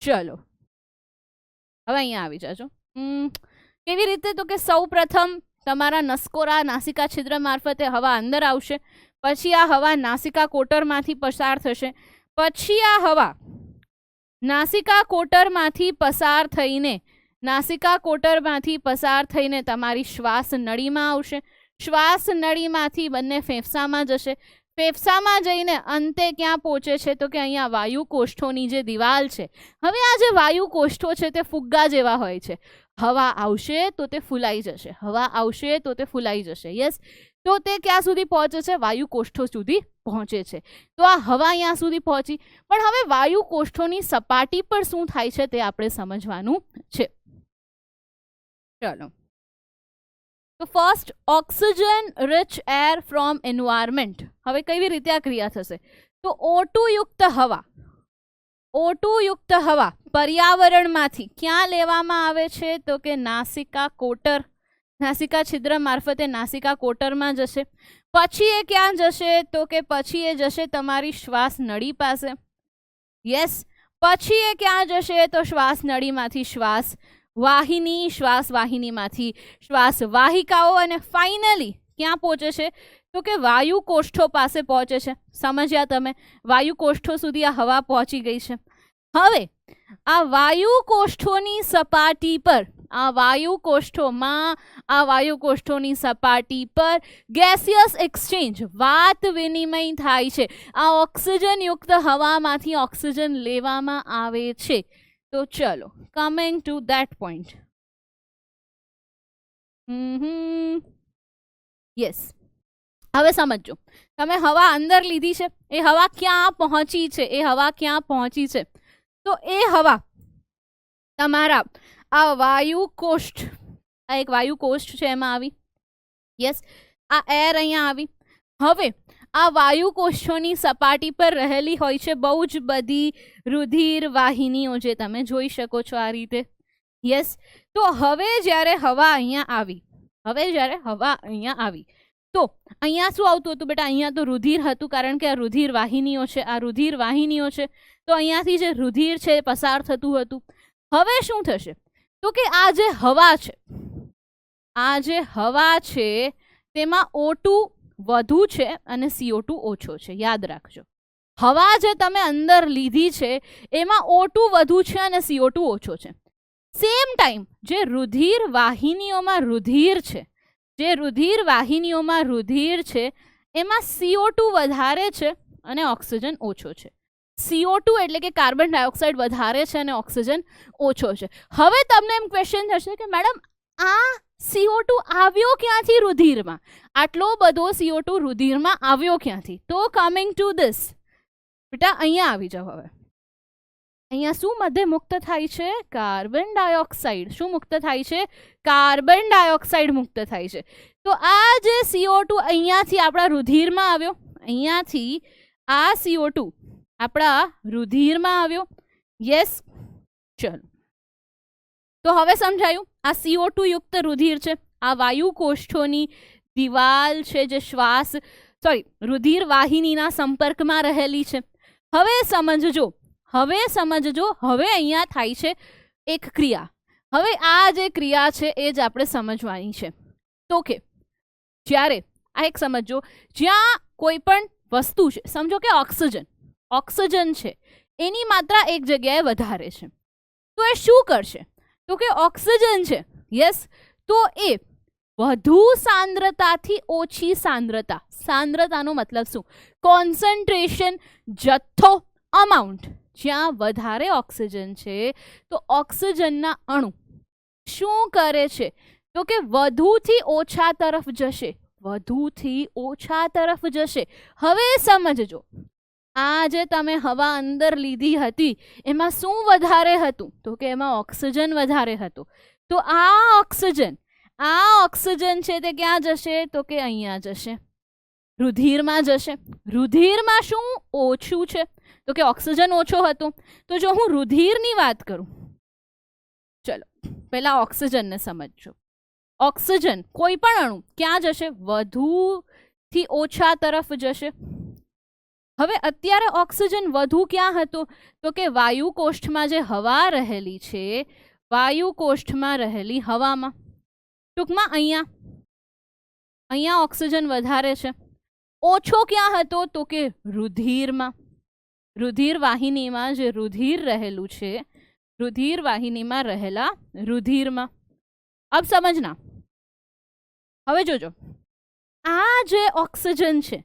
ચલો હવે અહીંયા આવી જાજો. કેવી રીતે? તો કે સૌ પ્રથમ તમારા નસકોરા નાસિકા છિદ્ર મારફતે હવા અંદર આવશે, પછી આ હવા નાસિકા કોટરમાંથી પસાર થશે, પછી આ હવા નાસિકા કોટરમાંથી પસાર થઈને તમારી શ્વાસ નળીમાં આવશે, શ્વાસ નળીમાંથી બંને ફેફસામાં જશે, ફેફસામાં જઈને અંતે ક્યાં પહોંચે છે? તો કે અહીંયા વાયુકોષ્ઠોની જે દિવાલ છે. હવે આ જે વાયુકોષ્ઠો છે તે ફુગ્ગા જેવા હોય છે. હવા આવશે તો તે ફૂલાઈ જશે, હવા આવશે તો તે ફૂલાઈ જશે. યસ, તો તે ક્યાં સુધી પહોંચે છે? વાયુકોષ્ઠો સુધી પહોંચે છે. તો આ હવા અહીંયા સુધી પહોંચી, પણ હવે વાયુકોષ્ઠોની સપાટી પર શું થાય છે તે આપણે સમજવાનું છે. ચલો, તો first oxygen rich air from environment. હવે કેવી રીતે આ ક્રિયા થશે? તો O2 યુક્ત હવા પર્યાવરણમાંથી ક્યાં લેવામાં આવે છે? તો કે નાસિકા કોટર, નાસિકા છિદ્ર મારફતે નાસિકા કોટરમાં જશે. પછી એ ક્યાં જશે? તો કે પછી એ જશે તમારી શ્વાસ નળી પાસે. યસ, પછી એ ક્યાં જશે? તો શ્વાસ નળીમાંથી શ્વાસ વાહિની, શ્વાસ વાહિનીમાંથી શ્વાસ વાહિકાઓ, અને ફાઇનલી ક્યાં પહોંચે છે? તો કે વાયુકોષ્ઠો પાસે પહોંચે છે. સમજ્યા તમે? વાયુકોષ્ઠો સુધી આ હવા પહોંચી ગઈ છે. હવે આ વાયુકોષ્ઠોની સપાટી પર, આ વાયુકોષ્ઠોની સપાટી પર ગેસિયસ એક્સચેન્જ, વાત વિનિમય થાય છે. આ ઓક્સિજન યુક્ત હવામાંથી ઓક્સિજન લેવામાં આવે છે. તો ચલો, coming to that point. Yes, હવે સમજો. તમે હવા અંદર લીધી છે, એ હવા ક્યાં પહોંચી છે? તો એ હવા તમારા આ વાયુકોષ્ઠ, આ એક વાયુકોષ્ઠ છે એમાં આવી. યસ, આ એર અહીંયા આવી. હવે આ વાયુકોષ્ઠોની સપાટી પર રહેલી હોય છે બહુ જ બધી રુધિર વાહિનીઓ, જે તમે જોઈ શકો છો આ રીતે. યસ, તો હવે જ્યારે હવા અહીંયા આવી, તો અહીંયા શું આવતું હતું બેટા? અહીંયા તો રુધિર હતું, કારણ કે આ રુધિર વાહિનીઓ છે, તો અહીંયાથી જે રુધિર છે પસાર થતું હતું. હવે શું થશે? તો કે આ જે હવા છે તેમાં O2 વધુ છે અને CO2 ઓછો છે. યાદ રાખજો, હવા જે તમે અંદર લીધી છે એમાં O2 વધુ છે અને CO2 ઓછો છે. સેમ ટાઈમ જે રુધિર વાહિનીઓમાં રુધિર છે એમાં CO2 વધારે છે અને ઓક્સિજન ઓછો છે. CO2 એટલે કે કાર્બન ડાયોક્સાઇડ વધારે છે અને ઓક્સિજન ઓછો છે. હવે તમને એમ ક્વેશ્ચન થશે કે મેડમ આ CO2 આવ્યો ક્યાંથી રુધિરમાં? આટલો બધો CO2 રુધિરમાં આવ્યો ક્યાંથી? તો કમિંગ ટુ ધીસ, બેટા અહીંયા આવી જાઓ. હવે અહીંયા શું મધ્ય મુક્ત થાય છે? Carbon dioxide. શું મુક્ત થાય છે? કાર્બન ડાયોક્સાઇડ મુક્ત થાય છે. તો આ જે CO2 અહીંયાથી આપણા રુધિરમાં આવ્યો, અહીંયાથી આ CO2 આપણા રુધિરમાં આવ્યો. યસ, ચલો, તો હવે સમજાયું. આ CO2 યુક્ત રુધિર છે, આ વાયુકોષ્ઠોની દિવાલ છે જે રુધિર વાહિનીના સંપર્કમાં રહેલી છે. હવે સમજજો, હવે અહીંયા થાય છે એક ક્રિયા. હવે આ જે ક્રિયા છે એ જ આપણે સમજવાની છે. તો કે જ્યારે આ એક સમજો, જ્યાં કોઈ પણ વસ્તુ છે, સમજો કે ઓક્સિજન છે, એની માત્રા એક જગ્યાએ વધારે છે, તો એ શું કરશે? તો કે ઓક્સિજન છે, યસ, તો એ વધુ સાંદ્રતાથી ઓછી સાંદ્રતાનો મતલબ શું? કોન્સન્ટ્રેશન, જથ્થો, અમાઉન્ટ. જ્યાં વધારે ઓક્સિજન છે તો ઓક્સિજનના અણુ શું કરે છે તો કે વધુથી ઓછા તરફ જશે, વધુથી ઓછા તરફ જશે. હવે સમજજો, આ જે તમે હવા અંદર લીધી હતી એમાં શું વધારે હતું તો કે એમાં ઓક્સિજન વધારે હતું. તો આ ઓક્સિજન છે તે ક્યાં જશે તો કે અહીંયા જશે, રુધિરમાં જશે. રુધિરમાં શું ઓછું છે તો કે ઓક્સિજન ઓછો હતો. તો જો હું રુધિરની વાત કરું, ચલો પહેલા ઓક્સિજનને સમજજો. ઓક્સિજન કોઈ પણ અણુ ક્યાં જશે, વધુથી ઓછા તરફ જશે. હવે અત્યારે ઓક્સિજન વધુ ક્યાં હતો તો કે વાયુ કોષ્ઠમાં જે હવા રહેલી છે, વાયુ કોષ્ઠમાં રહેલી હવામાં, ટૂંકમાં અહીંયા ઓક્સિજન વધારે છે. ઓછો ક્યાં હતો તો કે રુધિરમાં, રુધિર વાહિનીમાં જે રુધિર રહેલું છે, રુધિર વાહિનીમાં રહેલા રુધિરમાં. અબ સમજના, હવે જોજો, આ જે ઓક્સિજન છે,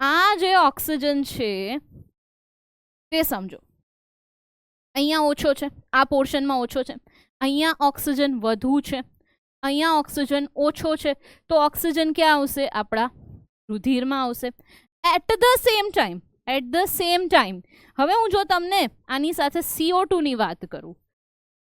આ જે ઓક્સિજન છે તે સમજો, અહીંયા ઓછો છે, આ પોર્શનમાં ઓછો છે, અહીંયા ઓક્સિજન વધુ છે, અહીંયા ઓક્સિજન ઓછો છે. તો ઓક્સિજન ક્યાં આવશે, આપણા રુધિરમાં આવશે. એટ ધ સેમ ટાઈમ હવે હું જો તમને આની સાથે CO2 ની વાત કરું,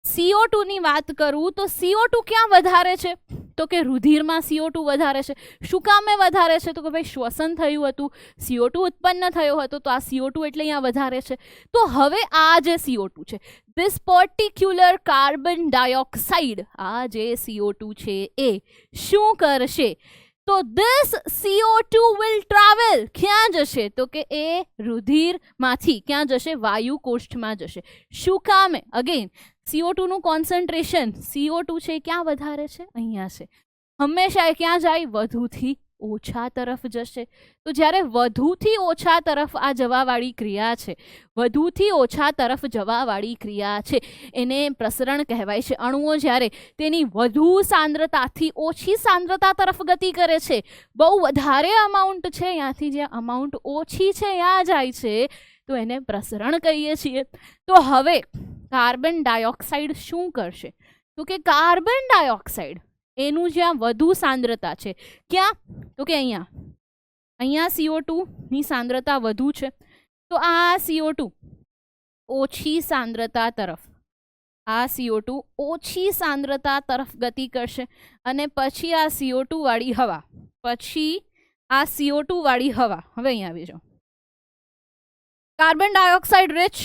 CO2 ની વાત કરું તો CO2 ક્યાં વધારે છે તો કે રુધિરમાં CO2 વધારે છે. શું કામે વધારે છે તો કે ભાઈ શ્વસન થયું હતું, CO2 ઉત્પન્ન થયો હતો, તો આ CO2 એટલે અહીંયા વધારે છે. તો હવે આ જે CO2 છે, ધીસ પર્ટિક્યુલર કાર્બન ડાયોક્સાઇડ, આ જે CO2 છે એ શું કરશે તો ધીસ CO2 વિલ ટ્રાવેલ, ક્યાં જશે તો કે એ રુધિરમાંથી ક્યાં જશે, વાયુ કોષ્ઠમાં જશે. શું કામે, અગેન CO2 નું કોન્સન્ટ્રેશન, CO2 છે ક્યાં વધારે છે, અહીંયા છે. હંમેશા એ ક્યાં જાય, વધુથી ઓછા તરફ જશે. તો જ્યારે વધુથી ઓછા તરફ આ જવાવાળી ક્રિયા છે, વધુથી ઓછા તરફ જવાવાળી ક્રિયા છે એને પ્રસરણ કહેવાય છે. અણુઓ જ્યારે તેની વધુ સાંદ્રતાથી ઓછી સાંદ્રતા તરફ ગતિ કરે છે, બહુ વધારે અમાઉન્ટ છે ત્યાંથી જ્યાં અમાઉન્ટ ઓછી છે ત્યાં જાય છે, તો એને પ્રસરણ કહીએ છીએ. તો હવે કાર્બન ડાયોક્સાઇડ શું કરશે તો કે કાર્બન ડાયોક્સાઇડ એનું જ્યાં વધુ સાંદ્રતા છે, ક્યાં તો કે અહીંયા CO2 ની સાંદ્રતા વધુ છે, તો આ CO2 ઓછી સાંદ્રતા તરફ, આ CO2 ઓછી સાંદ્રતા તરફ ગતિ કરશે. અને પછી આ CO2 વાળી હવા, પછી આ CO2 વાળી હવા, હવે અહીંયા આવી જાઓ, carbon dioxide rich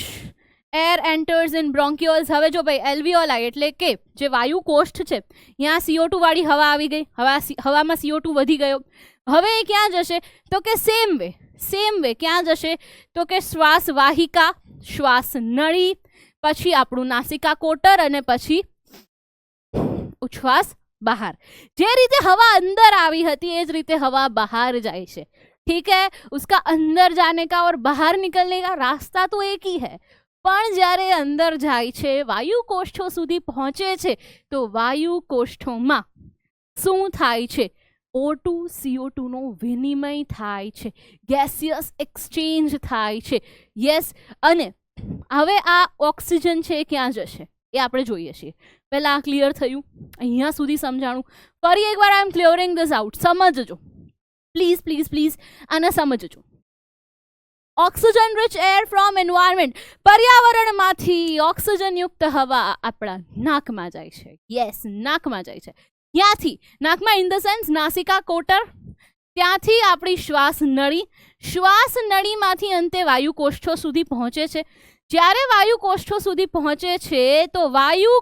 air enters in bronchioles. હવે જો ભાઈ એલ્વિયોલાઈ એટલે કે જે વાયુ કોષ્ઠ છે, ત્યાં CO2 વાળી હવા આવી ગઈ, હવામાં CO2 વધી ગયો. હવે એ ક્યાં જશે તો કે સેમ વે ક્યાં જશે તો કે શ્વાસ વાહિકા, શ્વાસ નળી, પછી આપણું નાસિકા કોટર અને પછી ઉચ્છ્વાસ બહાર. જે રીતે હવા અંદર આવી હતી એ જ રીતે હવા બહાર જાય છે. ठीक है, उसका अंदर जाने का और बाहर निकलने का रास्ता तो एक ही है. પણ જ્યારે અંદર જાય છે, વાયુ કોષ્ઠો સુધી પહોંચે છે, તો વાયુ કોષ્ઠોમાં શું થાય છે, O2 CO2 નો વિનિમય થાય છે, ગેસિયસ એક્સચેન્જ થાય છે. યસ, અને હવે આ ઓક્સિજન છે ક્યાં જશે એ આપણે જોઈએ છીએ. પહેલા આ ક્લિયર થયું, અહીંયા સુધી સમજાણું. ફરી એકવાર I am clearing this out, સમજજો પ્લીઝ આને સમજજો. Oxygen rich air from environment, પર્યાવરણમાંથી ઓક્સિજન યુક્ત હવા આપણા નાકમાં જાય છે. યસ, નાકમાં જાય છે. ત્યાંથી નાકમાં ઇન ધ સેન્સ નાસિકા કોટર, ત્યાંથી આપણી શ્વાસ નળીમાંથી અંતે વાયુ કોષ્ઠો સુધી પહોંચે છે. જ્યારે વાયુ કોષ્ઠો સુધી પહોંચે છે તો વાયુ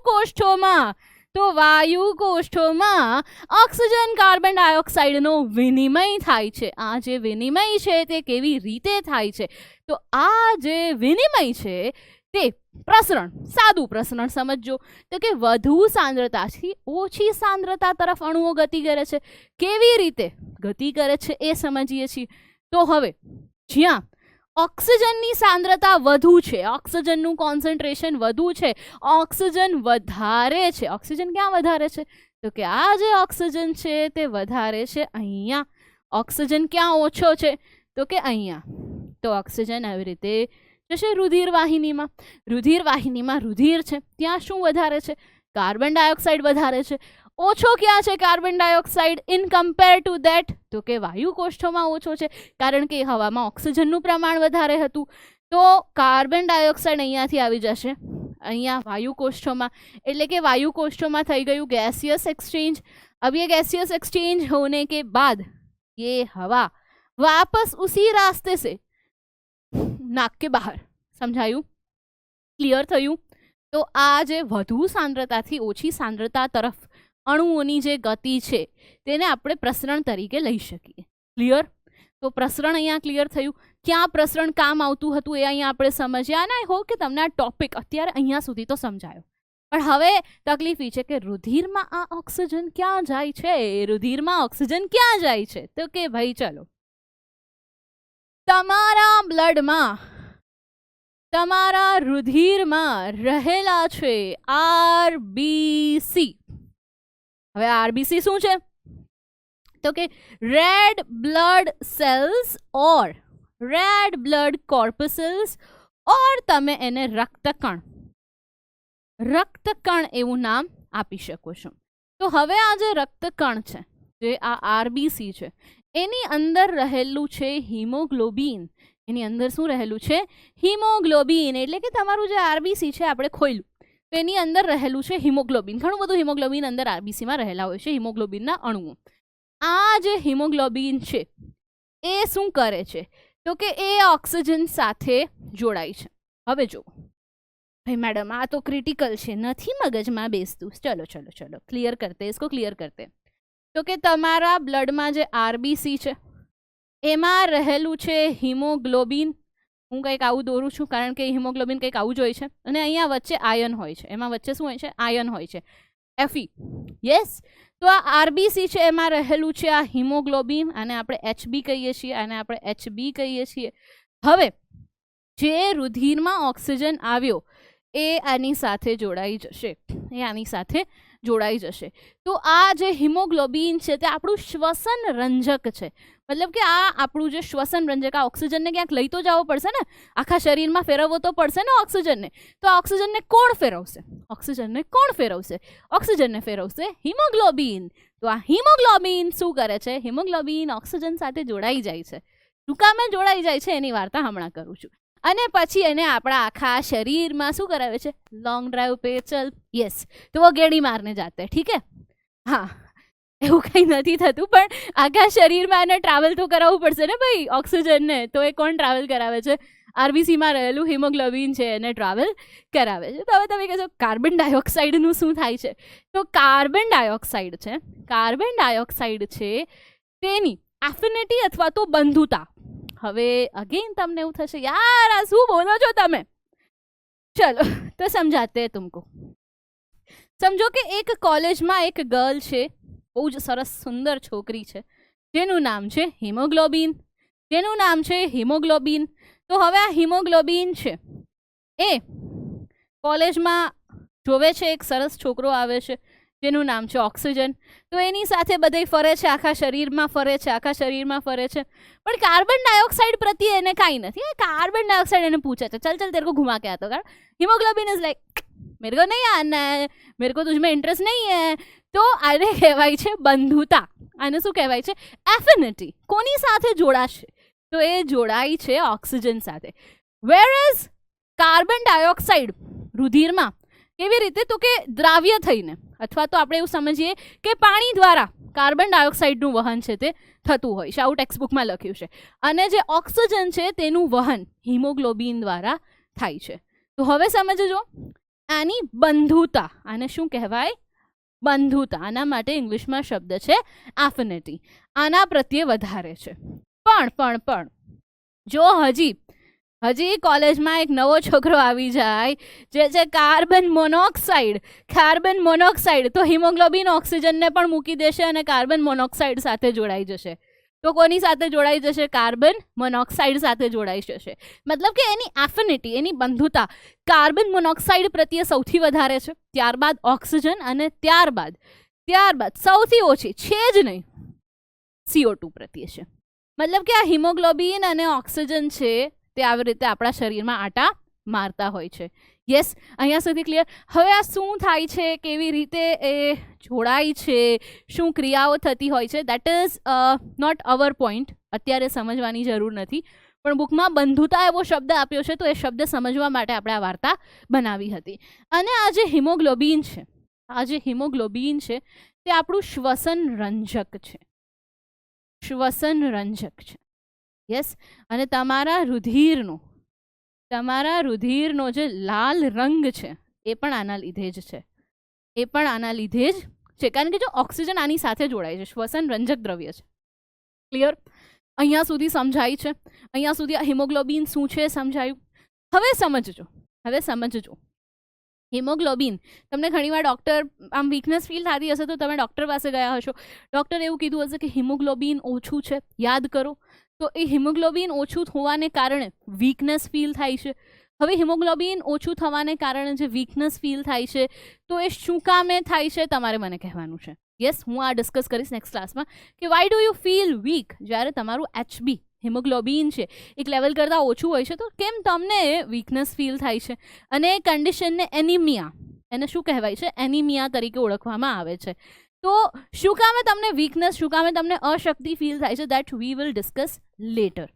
કોષ્ઠોમાં ઓક્સિજન કાર્બન ડાયોક્સાઇડનો વિનિમય થાય છે. આ જે વિનિમય છે તે કેવી રીતે થાય છે તો આ જે વિનિમય છે તે પ્રસરણ, સાદું પ્રસરણ સમજજો, તો કે વધુ સાંદ્રતાથી ઓછી સાંદ્રતા તરફ અણુઓ ગતિ કરે છે. કેવી રીતે ગતિ કરે છે એ સમજીએ છીએ. તો હવે જ્યાં ઓક્સિજનની સાંદ્રતા વધુ છે, ઓક્સિજનનું કોન્સન્ટ્રેશન વધુ છે, ઓક્સિજન વધારે છે. ઓક્સિજન ક્યાં વધારે છે તો કે આ જે ઓક્સિજન છે તે વધારે છે અહીંયા. ઓક્સિજન ક્યાં ઓછો છે તો કે અહીંયા. તો ઓક્સિજન આવી રીતે જશે રુધિર વાહિનીમાં. રુધિર વાહિનીમાં રુધિર છે, ત્યાં શું વધારે છે? કાર્બન ડાયોક્સાઇડ વધારે છે. ઓછો ક્યાં છે carbon dioxide in compare to that? તો કે વાયુ કોષ્ઠોમાં ઓછો છે, કારણ કે હવામાં ઓક્સિજનનું પ્રમાણ વધારે હતું. તો કાર્બન ડાયોક્સાઇડ અહીંયાથી આવી જશે અહીંયા વાયુ કોષ્ઠોમાં, એટલે કે વાयु कोष्ठों થઈ ગયું गैसियस एक्सचेंज. अब ये गैसियस एक्सचेंज होने के बाद ये हवा वापस उसी रास्ते से नाक के बहार. समझाયું? ક્લિયર થયું? તો આ જે વધુ સાંદ્રતાથી ઓછી સાંદ્રતા તરફ અણુઓની જે ગતિ છે તેને આપણે પ્રસરણ તરીકે લઈ શકીએ. ક્લિયર? તો પ્રસરણ અહીંયા ક્લિયર થયું. ક્યાં પ્રસરણ કામ આવતું હતું એ અહીંયા આપણે સમજ્યા, અને આઈ હોપ કે તમને આ ટોપિક અત્યારે અહીંયા સુધી તો સમજાયો. પણ હવે તકલીફ એ છે કે રુધિરમાં આ ઓક્સિજન ક્યાં જાય છે? રુધિરમાં ઓક્સિજન ક્યાં જાય છે? તો કે ભાઈ ચલો, તમારા બ્લડમાં, તમારા રુધિરમાં રહેલા છે આરબીસી. હવે આરબીસી શું છે? તો કે રેડ બ્લડ સેલ્સ ઓર રેડ બ્લડ કોર્પસલ્સ, ઓર તમે એને રક્તકણ, રક્તકણ એવું નામ આપી શકો છો. તો હવે આ જે રક્તકણ છે, જે આ આરબીસી છે, એની અંદર રહેલું છે હિમોગ્લોબિન. એની અંદર શું રહેલું છે? હિમોગ્લોબિન. એટલે કે તમારું જે આરબીસી છે આપણે ખોલ્યું તો એની અંદર રહેલું છે હિમોગ્લોબિન. ઘણું બધું હિમોગ્લોબિન અંદર આરબીસીમાં રહેલા હોય છે, હિમોગ્લોબિનના અણુઓ. આ જે હિમોગ્લોબિન છે એ શું કરે છે? તો કે એ ઓક્સિજન સાથે જોડાય છે. હવે જો ભાઈ મેડમ આ તો ક્રિટિકલ છે, નથી મગજમાં બેસતું. ચલો ચલો ચલો ક્લિયર કરતે, इसको ક્લિયર કરતે. તો કે તમારા બ્લડમાં જે આરબીસી છે એમાં રહેલું છે હિમોગ્લોબિન. હું કંઈક આવું દોરું છું કારણ કે હિમોગ્લોબિન કંઈક આવું જ હોય છે, અને અહીંયા વચ્ચે આયન હોય છે. એમાં વચ્ચે શું હોય છે? આયન હોય છે, Fe. યસ. તો આ આરબીસી છે એમાં રહેલું છે આ હિમોગ્લોબિન, અને આપણે એચબી કહીએ છીએ, અને આપણે એચબી કહીએ છીએ. હવે જે રુધિરમાં ઓક્સિજન આવ્યો એ આની સાથે જોડાઈ જશે, એ આની સાથે જોડાઈ જશે. તો આ જે હિમોગ્લોબિન છે તે આપણું શ્વસન રંજક છે. મતલબ કે આ આપણું જે શ્વસન રંજક, આ ઓક્સિજનને ક્યાંક લઈ તો જવો પડશે ને, આખા શરીરમાં ફેરવવો તો પડશે ને ઓક્સિજનને. તો આ ઓક્સિજનને કોણ ફેરવશે? ઓક્સિજનને કોણ ફેરવશે? ઓક્સિજનને ફેરવશે હિમોગ્લોબિન. તો આ હિમોગ્લોબિન શું કરે છે? હિમોગ્લોબિન ઓક્સિજન સાથે જોડાઈ જાય છે. શું કામે જોડાઈ જાય છે એની વાર્તા હમણાં કરું છું. અને પછી એને આપણા આખા શરીરમાં શું કરાવે છે? લોંગ ડ્રાઈવ પે ચલ. યસ. તો वो गेड़ी मारने जाते हैं. ठीक है? હા, એવું કંઈ નથી થતું, પણ આખા શરીરમાં એને ટ્રાવેલ તો કરાવવું પડશે ને ભાઈ ઓક્સિજનને. તો એ કોણ ટ્રાવેલ કરાવે છે? આરબીસીમાં રહેલું હિમોગ્લોબિન છે એને ટ્રાવેલ કરાવે છે. તો હવે તમે કહેશો કાર્બન ડાયોક્સાઇડનું શું થાય છે? તો કાર્બન ડાયોક્સાઇડ છે, કાર્બન ડાયોક્સાઇડ છે તેની એફિનિટી અથવા તો બંધુતા. હવે અગેન તમને એવું થશે યાર આ શું બોલો છો તમે? ચલો તો સમજાતે તુમકો. સમજો કે એક કોલેજમાં એક ગર્લ છે, બહુ જ સરસ સુંદર છોકરી છે, જેનું નામ છે હિમોગ્લોબિન, જેનું નામ છે હિમોગ્લોબિન. તો હવે આ હિમોગ્લોબિન છે એ કોલેજમાં જોવે છે એક સરસ છોકરો આવે છે જેનું નામ છે ઓક્સિજન. તો એની સાથે બધે ફરે છે, આખા શરીરમાં ફરે છે, આખા શરીરમાં ફરે છે, પણ કાર્બન ડાયોક્સાઇડ પ્રત્યે એને કાંઈ નથી. કાર્બન ડાયોક્સાઇડ એને પૂછે છે ચલ ચલ તેરે को घुमा के आता हूं. હિમોગ્લોબિન ઇઝ લાઈક मेरे को नहीं आना है, मेरे को तुझमें इंटरेस्ट नहीं है. તો આને કહેવાય છે બંધુતા. આને શું કહેવાય છે? એફિનિટી. કોની સાથે જોડાશે? તો એ જોડાય છે ઓક્સિજન સાથે. વેરએઝ કાર્બન ડાયોક્સાઇડ રુધિરમાં કેવી રીતે? તો કે દ્રાવ્ય થઈને, અથવા તો આપણે એવું સમજીએ કે પાણી દ્વારા કાર્બન ડાયોક્સાઇડનું વહન છે તે થતું હોય છે, આવું ટેક્સ્ટબુકમાં લખ્યું છે. અને જે ઓક્સિજન છે તેનું વહન હિમોગ્લોબિન દ્વારા થાય છે. તો હવે સમજજો આની બંધુતા. આને શું કહેવાય? બંધુતા. આના માટે ઇંગ્લિશમાં શબ્દ છે એફિનિટી. આના પ્રત્યે વધારે છે. પણ જો હજી કોલેજમાં એક નવો છોકરો આવી જાય જે છે કાર્બન મોનોક્સાઇડ. કાર્બન મોનોક્સાઇડ તો હિમોગ્લોબિન ઓક્સિજનને પણ મૂકી દેશે અને કાર્બન મોનોક્સાઇડ સાથે જોડાઈ જશે. તો કોની સાથે જોડાઈ જશે? કાર્બન મોનોક્સાઇડ સાથે જોડાઈ જશે. મતલબ કે એની એફિનિટી, એની બંધુતા કાર્બન મોનોક્સાઇડ પ્રત્યે સૌથી વધારે છે, ત્યારબાદ ઓક્સિજન, અને ત્યારબાદ સૌથી ઓછી છે જ નહીં CO2 પ્રત્યે છે. મતલબ કે આ હિમોગ્લોબિન અને ઓક્સિજન છે તે આવી રીતે આપણા શરીરમાં આટા મારતા હોય છે. યસ, અહીંયા સુધી ક્લિયર. હવે આ શું થાય છે, કેવી રીતે એ જોડાય છે, શું ક્રિયાઓ થતી હોય છે, that is not our point. અત્યારે સમજવાની જરૂર નથી, પણ બુકમાં બંધુતા એવો શબ્દ આપ્યો છે, તો એ શબ્દ સમજવા માટે આપણે આ વાર્તા બનાવી હતી. અને આ જે હિમોગ્લોબિન છે, તે આપણું શ્વસન રંજક છે. શ્વસન રંજક છે. યસ, અને તમારા રુધિરનો જે લાલ રંગ છે એ પણ આના લીધે જ છે. કારણ કે જો ઓક્સિજન આની સાથે જોડાય છે, શ્વસન રંજક દ્રવ્ય છે. ક્લિયર? અહીંયા સુધી સમજાય છે? અહીંયા સુધી આ હિમોગ્લોબિન શું છે સમજાયું? હવે સમજજો હિમોગ્લોબિન, તમને ઘણીવાર ડૉક્ટર આમ વીકનેસ ફીલ થતી હશે તો તમે ડૉક્ટર પાસે ગયા હશો, ડૉક્ટરે એવું કીધું હશે કે હિમોગ્લોબિન ઓછું છે, યાદ કરો. તો એ હિમોગ્લોબિન ઓછું થવાને કારણે વીકનેસ ફીલ થાય છે. હવે હિમોગ્લોબિન ઓછું થવાને કારણે જે વીકનેસ ફીલ થાય છે, તો એ શું કામે થાય છે તમારે મને કહેવાનું છે. યસ, હું આ ડિસ્કસ કરીશ નેક્સ્ટ ક્લાસમાં કે why do you feel weak. જ્યારે તમારું HB હિમોગ્લોબિન છે એક લેવલ કરતાં ઓછું હોય છે, તો કેમ તમને વીકનેસ ફીલ થાય છે. અને એ કન્ડિશનને એનિમિયા, એને શું કહેવાય છે, એનિમિયા તરીકે ઓળખવામાં આવે છે. તો શું કામે તમને વીકનેસ, શું કામે તમને અશક્તિ ફીલ થાય છે, that we will discuss letter.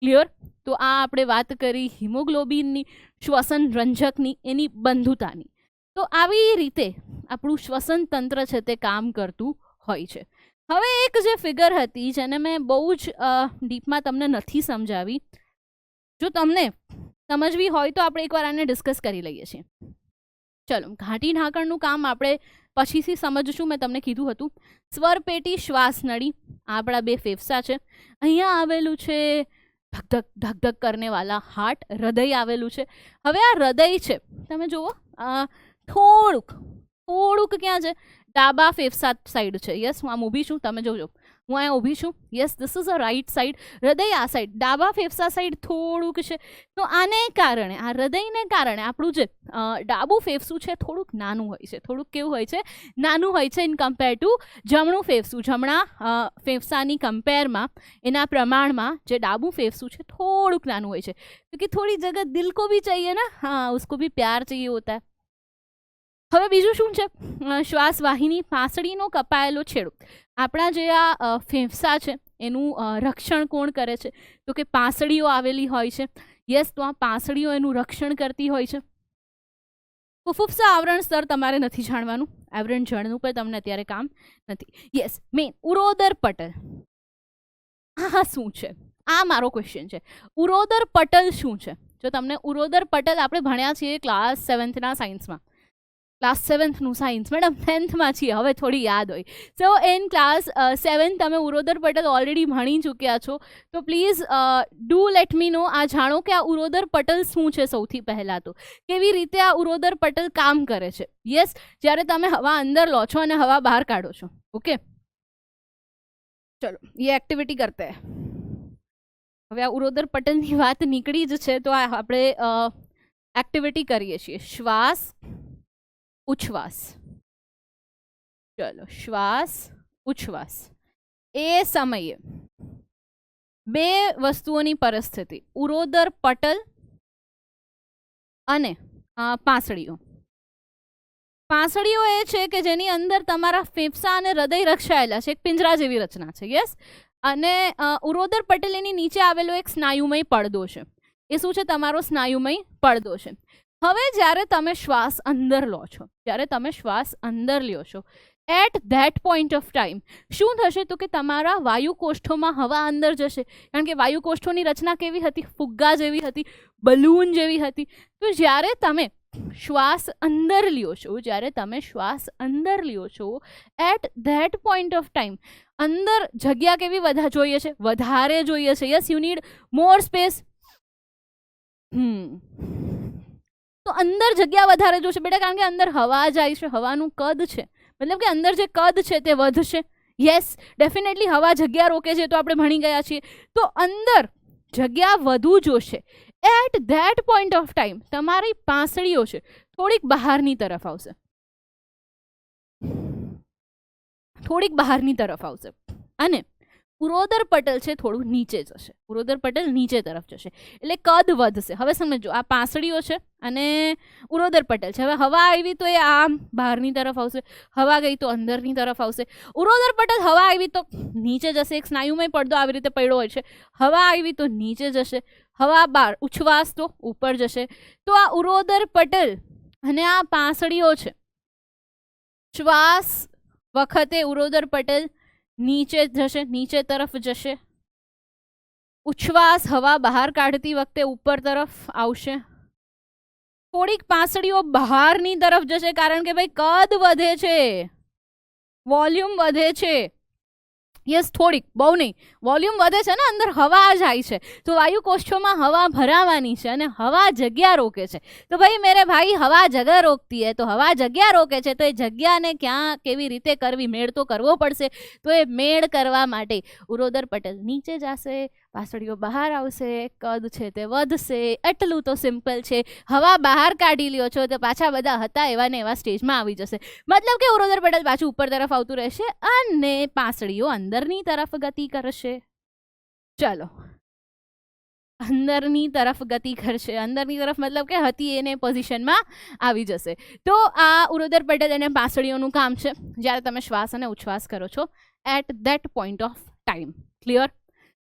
Clear? તો આ આપણે વાત કરી હિમોગ્લોબિનની, શ્વસન રંજકની, એની બંધુતાની. તો આવી રીતે આપણું શ્વસન તંત્ર છે તે કામ કરતું હોય છે. હવે એક જે ફિગર હતી જેને મેં બહુ જ ડીપમાં તમને નથી સમજાવી, જો તમને સમજવી હોય તો આપણે એકવાર આને ડિસ્કસ કરી લઈએ છીએ. ચલો, ઘાટી ઢાંકણનું કામ આપણે પછીથી સમજશું. મેં તમને કીધું હતું સ્વરપેટી, શ્વાસનળી, આપણા બે ફેફસા છે. અહીંયા આવેલું છે ધક ધક કરને વાલા હાર્ટ, હૃદય આવેલું છે. હવે આ હૃદય છે, તમે જુઓ થોડુંક ક્યાં છે, ડાબા ફેફસા સાઈડ છે. યસ, હું આમ ઊભી છું, તમે જોજો, હું અહીંયા ઊભી છું. Yes, this is a right side. હૃદય આ સાઈડ, ડાબા ફેફસા સાઈડ થોડુંક છે. તો આને કારણે, આ હૃદયને કારણે આપણું જે ડાબું ફેફસું છે થોડુંક નાનું હોય છે. થોડુંક કેવું હોય છે? નાનું હોય છે ઇન કમ્પેર ટુ જમણું ફેફસું. જમણા ફેફસાની કમ્પેરમાં, એના પ્રમાણમાં જે ડાબું ફેફસું છે થોડુંક નાનું હોય છે. ક્યોંકि થોડી જગહ દિલ કો ભી चाहिए ना, हाँ, उसको भी प्यार चाहिए होता है. હવે બીજું શું છે? શ્વાસવાહિની, પાંસળીનો કપાયેલો છેડો. આપણા જે આ ફેફસા છે એનું રક્ષણ કોણ કરે છે? તો કે પાંસળીઓ આવેલી હોય છે. યસ, તો આ પાંસળીઓ એનું રક્ષણ કરતી હોય છે. ફુફુફસા આવરણ સ્તર તમારે નથી જાણવાનું, આવરણ જળનું પણ તમને અત્યારે કામ નથી. યસ, મેન ઉરોદર પટલ. આ શું છે? આ મારો ક્વેશ્ચન છે. ઉરોદર પટલ શું છે? જો તમને ઉરોદર પટલ આપણે ભણ્યા છીએ ક્લાસ 7થના સાયન્સમાં. ક્લાસ 7થનું સાયન્સ મેડમ 10થમાં છીએ, હવે થોડી યાદ હોય. સો ઇન ક્લાસ 7 તમે ઉરોદર પટલ ઓલરેડી ભણી ચૂક્યા છો. તો પ્લીઝ ડુ લેટ મી નો, આ જાણો કે આ ઉરોદર પટલ શું છે. સૌથી પહેલાં તો કેવી રીતે આ ઉરોદર પટલ કામ કરે છે. યસ, જ્યારે તમે હવા અંદર લો છો અને હવા બહાર કાઢો છો. ઓકે, ચલો ये एक्टिविटी करते हैं. હવે આ ઉરોદર પટલની વાત નીકળી જ છે, તો આપણે એક્ટિવિટી કરીએ છીએ. શ્વાસ, ઉચ્છ્વાસ. ચલો, શ્વાસ, ઉચ્છ્વાસ. એ સમયે બે વસ્તુઓની પરિસ્થિતિ, ઉરોદર પટલ અને પાંસળીઓ. પાંસળીઓ એ છે કે જેની અંદર તમારા ફેફસા અને હૃદય રક્ષાયેલા છે, એક પિંજરા જેવી રચના છે. યસ, અને ઉરોદર પટલ એની નીચે આવેલો એક સ્નાયુમય પડદો છે. એ શું છે? તમારો સ્નાયુમય પડદો છે. હવે જ્યારે તમે શ્વાસ અંદર લો છો, at that point of time શું થશે? તો કે તમારા વાયુકોષ્ઠોમાં હવા અંદર જશે. કારણ કે વાયુકોષ્ઠોની રચના કેવી હતી? ફુગ્ગા જેવી હતી, બલૂન જેવી હતી. તો જ્યારે તમે શ્વાસ અંદર લ્યો છો, at that point of time અંદર જગ્યા કેવી જોઈએ છે? વધારે જોઈએ છે. Yes, you need more space. તો અંદર જગ્યા વધારે જોશે બેટા, કારણ કે અંદર હવા જાય છે, હવાનું કદ છે, મતલબ કે અંદર જે કદ છે તે વધશે. યસ, ડેફિનેટલી હવા જગ્યા રોકે છે, તો આપણે ભણી ગયા છીએ. તો અંદર જગ્યા વધુ જોશે. At that point of time તમારી પાંસળીઓ છે થોડીક બહારની તરફ આવશે, અને ઉરોદર પટલ છે થોડું નીચે જશે, ઉરોદર પટલ નીચે તરફ જશે એટલે કદ વધશે. હવે સમજો આ પાંસળીઓ છે અને ઉરોદર પટલ છે. હવે હવા આવી તો એ આમ બહારની તરફ આવશે, હવા ગઈ તો અંદરની તરફ આવશે. ઉરોદર પટલ હવા આવી તો નીચે જશે, એક સ્નાયુમય પડદો આવી રીતે પડ્યો હોય છે, હવા આવી તો નીચે જશે, હવા બહાર, ઉચ્છ્વાસ તો ઉપર જશે. તો આ ઉરોદર પટલ અને આ પાંસળીઓ છે, શ્વાસ વખતે ઉરોદર પટલ નીચે જશે, નીચે તરફ જશે. ઉચ્છ્વાસ હવા બહાર કાઢતી વખતે ઉપર તરફ આવશે. થોડીક પાંસળીઓ બહારની તરફ જશે કારણ કે ભાઈ કદ વધે છે, વોલ્યુમ વધે છે. યસ, થોડીક, બહુ નહીં, વોલ્યુમ વધે છે ને, અંદર હવા જાય છે તો વાયુકોષ્ઠોમાં હવા ભરાવાની છે અને હવા જગ્યા રોકે છે. તો ભાઈ મેરે ભાઈ હવા જગહ રોકતી હે, તો હવા જગ્યા રોકે છે તો એ જગ્યાને ક્યાં કેવી રીતે કરવી, મેળ તો કરવો પડશે. તો એ મેળ કરવા માટે ઉરોદર પટલ નીચે જશે, પાંસળીઓ બહાર આવશે, કદ છે તે વધશે. એટલું તો સિમ્પલ છે. હવા બહાર કાઢી લ્યો છો તો પાછા બધા હતા એવા ને એવા સ્ટેજમાં આવી જશે. મતલબ કે ઉરોદર પટલ પાછું ઉપર તરફ આવતું રહેશે અને પાંસળીઓ અંદરની તરફ ગતિ કરશે. ચલો, અંદરની તરફ ગતિ કરશે, અંદરની તરફ મતલબ કે હતી એને પોઝિશનમાં આવી જશે. તો આ ઉરોદર પટલ અને પાંસળીઓનું કામ છે જ્યારે તમે શ્વાસ અને ઉચ્છ્વાસ કરો છો at that point of time. Clear?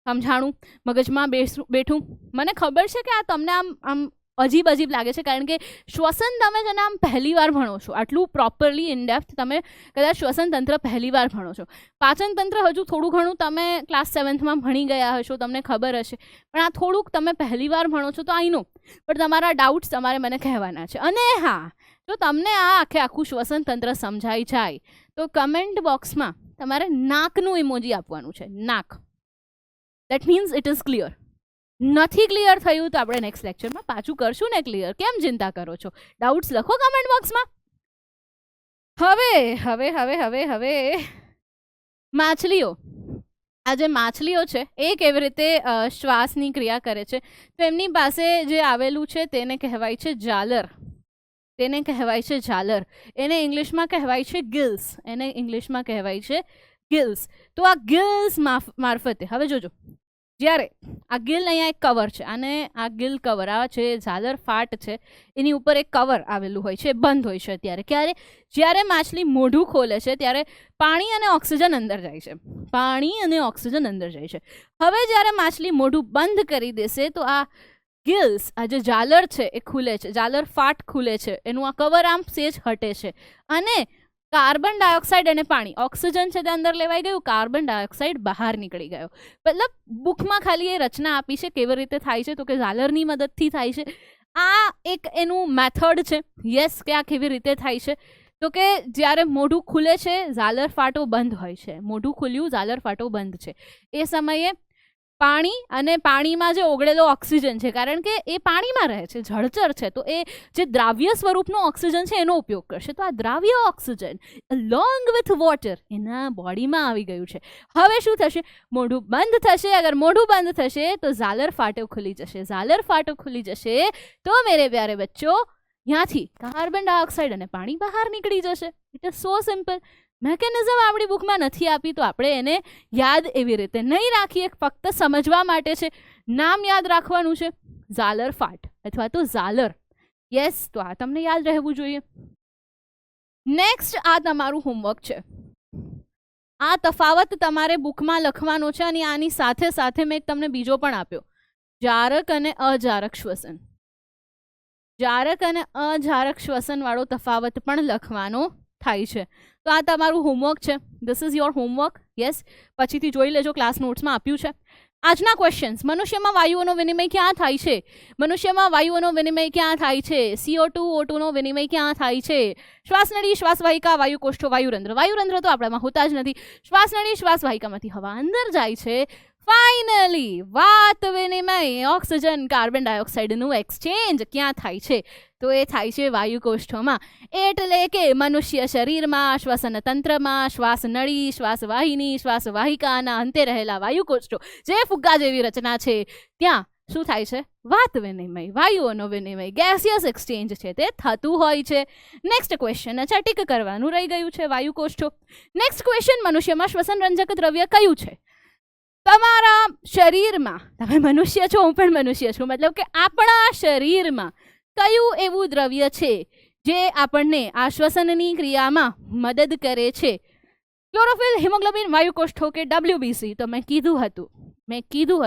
સમજાણું? મગજમાં બેઠું? મને ખબર છે કે આ તમને આમ અજીબ લાગે છે કારણ કે શ્વસન તમે જેને આમ પહેલી વાર ભણો છો, આટલું પ્રોપરલી ઇન ડેપ્થ તમે કદાચ શ્વસન તંત્ર પહેલી વાર ભણો છો. પાચન તંત્ર હજુ થોડું ઘણું તમે ક્લાસ 7માં ભણી ગયા હશો, તમને ખબર હશે, પણ આ થોડુંક તમે પહેલી વાર ભણો છો તો આઈ નો, પણ તમારા ડાઉટ્સ તમારે મને કહેવાના છે. અને હા, જો તમને આ આખું શ્વસન તંત્ર સમજાઈ જાય તો કમેન્ટ બોક્સમાં તમારે નાકનું ઇમોજી આપવાનું છે, નાક. That means it is clear. નથી ક્લિયર થયું તો આપણે નેક્સ્ટ લેક્ચરમાં પાછું કરશું ને ક્લિયર. કેમ ચિંતા કરો છો? ડાઉટ્સ લખો કમેન્ટ બોક્સમાં. હવે માછલીઓ, આ જે માછલીઓ છે એ કેવી રીતે શ્વાસની ક્રિયા કરે છે, તો એમની પાસે જે આવેલું છે તેને કહેવાય છે જાલર. તેને કહેવાય છે જાલર. એને ઇંગ્લિશમાં કહેવાય છે ગિલ્સ. એને ઇંગ્લિશમાં કહેવાય છે ગિલ્સ. તો આ ગિલ્સ મારફતે, હવે જોજો, જ્યારે આ ગિલ અહીંયા એક કવર છે અને આ ગિલ કવર, આ છે ઝાલર ફાટ છે, એની ઉપર એક કવર આવેલું હોય છે, બંધ હોય છે. અત્યારે જ્યારે માછલી મોઢું ખોલે છે ત્યારે પાણી અને ઓક્સિજન અંદર જાય છે, પાણી અને ઓક્સિજન અંદર જાય છે. હવે જ્યારે માછલી મોઢું બંધ કરી દેશે તો આ ગિલ્સ, આ જે ઝાલર છે એ ખુલે છે, ઝાલર ફાટ ખુલે છે, એનું આ કવર આમ સેજ હટે છે અને કાર્બન ડાયોક્સાઇડ અને પાણી, ઓક્સિજન છે તે અંદર લેવાઈ ગયું, કાર્બન ડાયોક્સાઇડ બહાર નીકળી ગયો. મતલબ બુકમાં ખાલી એ રચના આપી છે કેવી રીતે થાય છે, તો કે ઝાલરની મદદથી થાય છે. આ એક એનું મેથડ છે. યસ, કે આ કેવી રીતે થાય છે, તો કે જ્યારે મોઢું ખુલે છે ઝાલર ફાટો બંધ હોય છે, મોઢું ખુલ્યું ઝાલર ફાટો બંધ છે, એ સમયે પાણી અને પાણીમાં જે ઓગળેલો ઓક્સિજન છે, કારણ કે એ પાણીમાં રહે છે, જળચર છે, તો એ જે દ્રાવ્ય સ્વરૂપનો ઓક્સિજન છે એનો ઉપયોગ કરશે. તો આ દ્રાવ્ય ઓક્સિજન અલોંગ વિથ વોટર એના બોડીમાં આવી ગયું છે. હવે શું થશે? મોઢું બંધ થશે. અગર મોઢું બંધ થશે તો ઝાલર ફાટો ખુલી જશે. ઝાલર ફાટો ખુલી જશે તો મેરે પ્યારે બચ્ચો ત્યાંથી કાર્બન ડાયોક્સાઇડ અને પાણી બહાર નીકળી જશે. It is so simple. Mechanism આપણી બુકમાં નથી આપી તો આપણે એને યાદ એવી રીતે નહીં રાખીએ, ફક્ત સમજવા માટે છે. નામ યાદ રાખવાનું છે, ઝાલર ફાટ અથવા તો ઝાલર. યસ, તો આ તમને યાદ રહેવું જોઈએ. નેક્સ્ટ આ તમારું હોમવર્ક છે. આ તફાવત તમારે બુકમાં લખવાનો છે અને આની સાથે સાથે મેં તમને બીજો પણ આપ્યો, જારક અને અજારક શ્વસન. જારક અને અજારક શ્વસન વાળો તફાવત પણ લખવાનો થાય છે. તો આ તમારું હોમવર્ક છે. This is your homework. Yes, પછીથી જોઈ લેજો, ક્લાસ નોટ્સમાં આપ્યું છે. આજના ક્વેશ્ચન્સ: મનુષ્યમાં વાયુઓનો વિનિમય ક્યાં થાય છે? મનુષ્યમાં વાયુઓનો વિનિમય ક્યાં થાય છે? CO2 O2 નો વિનિમય ક્યાં થાય છે? શ્વાસનળી, શ્વાસવાહિકા, વાયુકોષ્ઠો, વાયુરંધ્ર. વાયુરંધ્ર તો આપણામાં હોતા જ નથી. શ્વાસનળી, શ્વાસવાહિકામાંથી હવા અંદર જાય છે. ફાઇનલી વાત વિનિમય, ઓક્સિજન કાર્બન ડાયોક્સાઇડનું એક્સચેન્જ ક્યાં થાય છે? તો એ થાય છે વાયુકોષ્ઠોમાં. એટલે કે મનુષ્ય શરીરમાં, શ્વસન તંત્રમાં, શ્વાસનળી, શ્વાસવાહિની, શ્વાસવાહિકાના અંતે રહેલા વાયુકોષ્ઠો, જે ફુગ્ગા જેવી રચના છે, ત્યાં શું થાય છે? વાત વિનિમય, વાયુઓનો વિનિમય, ગેસિયસ એક્સચેન્જ છે તે થતું હોય છે. નેક્સ્ટ ક્વેશ્ચન, અચ્છા ટીક કરવાનું રહી ગયું છે વાયુકોષ્ઠો. નેક્સ્ટ ક્વેશ્ચન, મનુષ્યમાં શ્વસન રંજક દ્રવ્ય કયું છે? તમારા શરીરમાં, તમે મનુષ્ય છો, હું પણ મનુષ્ય છું, મતલબ કે આપણા શરીરમાં કયું એવું દ્રવ્ય છે જે આપણને આ શ્વસનની ક્રિયામાં મદદ કરે છે? ક્લોરોફિલ, હિમોગ્લોબિન, વાયુકોષ્ઠો કે WBC? તો મેં કીધું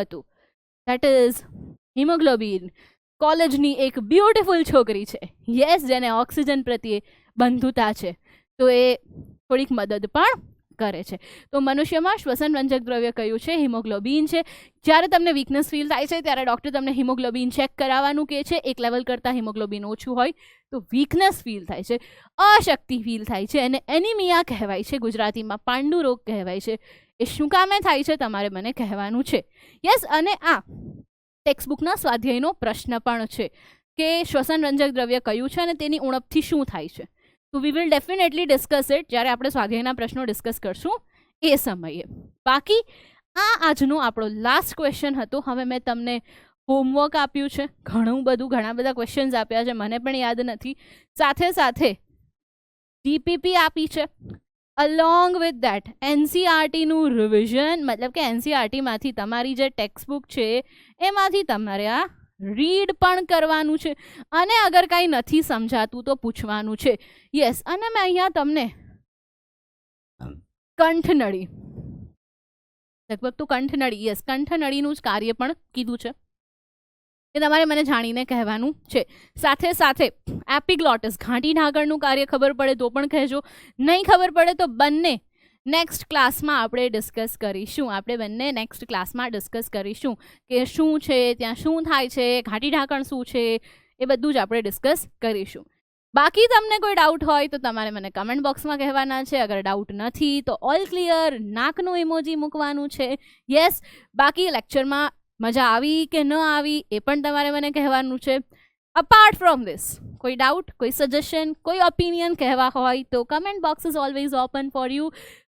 હતું દેટ ઇઝ હિમોગ્લોબિન. કોલેજની એક બ્યુટીફુલ છોકરી છે, યસ, જેને ઓક્સિજન પ્રત્યે બંધુતા છે, તો એ થોડીક મદદ પણ કરે છે. તો મનુષ્યમાં શ્વસન રંજક દ્રવ્ય કયું છે? હિમોગ્લોબિન છે. જ્યારે તમને વીકનેસ ફીલ થાય છે ત્યારે ડૉક્ટર તમને હિમોગ્લોબિન ચેક કરાવવાનું કહે છે. એક લેવલ કરતાં હિમોગ્લોબિન ઓછું હોય તો વીકનેસ ફીલ થાય છે, અશક્તિ ફીલ થાય છે, અને એનિમિયા કહેવાય છે, ગુજરાતીમાં પાંડુ રોગ કહેવાય છે. એ શું કામે થાય છે તમારે મને કહેવાનું છે. યસ, અને આ ટેક્સ્ટબુકના સ્વાધ્યાયનો પ્રશ્ન પણ છે કે શ્વસન રંજક દ્રવ્ય કયું છે અને તેની ઉણપથી શું થાય છે. તો we will definitely discuss it જ્યારે આપણે સ્વાધ્યાયના પ્રશ્નો ડિસ્કસ કરશું એ સમયે. બાકી આ આજનો આપણો લાસ્ટ ક્વેશ્ચન હતો. હવે મેં તમને હોમવર્ક આપ્યું છે, ઘણા બધા ક્વેશ્ચન્સ આપ્યા છે, મને પણ યાદ નથી. સાથે સાથે DPP આપી છે, અલોંગ વિથ દેટ NCERTનું રિવિઝન, મતલબ કે NCERTમાંથી તમારી જે ટેક્સ્ટબુક છે એમાંથી તમારે આ રીડ પણ કરવાનું છે, અને અગર કાંઈ નથી સમજાતું તો પૂછવાનું છે. યસ, અને મેં અહીંયા તમને કંઠનળી, લગભગ તો કંઠનળી, યસ, કંઠનળીનું જ કાર્ય પણ કીધું છે, એ તમારે મને જાણીને કહેવાનું છે. સાથે સાથે એપિગ્લોટસ, ઘાટી ઢાંકણનું કાર્ય ખબર પડે તો પણ કહેજો, નહીં ખબર પડે તો બંને નેક્સ્ટ ક્લાસમાં આપણે ડિસ્કસ કરીશું કે શું છે, ત્યાં શું થાય છે, ઘાટી ઢાંકણ શું છે, એ બધું જ આપણે ડિસ્કસ કરીશું. બાકી તમને કોઈ ડાઉટ હોય તો તમારે મને કમેન્ટ બોક્સમાં કહેવાના છે. અગર ડાઉટ નથી તો ઓલ ક્લિયર નાકનું ઇમોજી મૂકવાનું છે. યસ, બાકી લેક્ચરમાં મજા આવી કે ન આવી એ પણ તમારે મને કહેવાનું છે. અપાર્ટ ફ્રોમ ધીસ કોઈ ડાઉટ, કોઈ સજેશન, કોઈ ઓપિનિયન કહેવા હોય તો comment box is always open for you.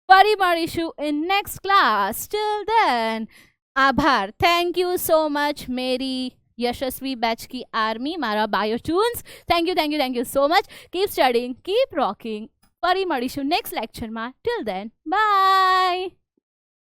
ફરી મળીશું in next class. Till then આભાર. થેન્ક યુ સો મચ મેરી યશસ્વી બેચ કી આર્મી, મારા Biotunes. Thank you so much. Keep studying, keep rocking. ફરી મળીશું નેક્સ્ટ લેક્ચરમાં. Till then by.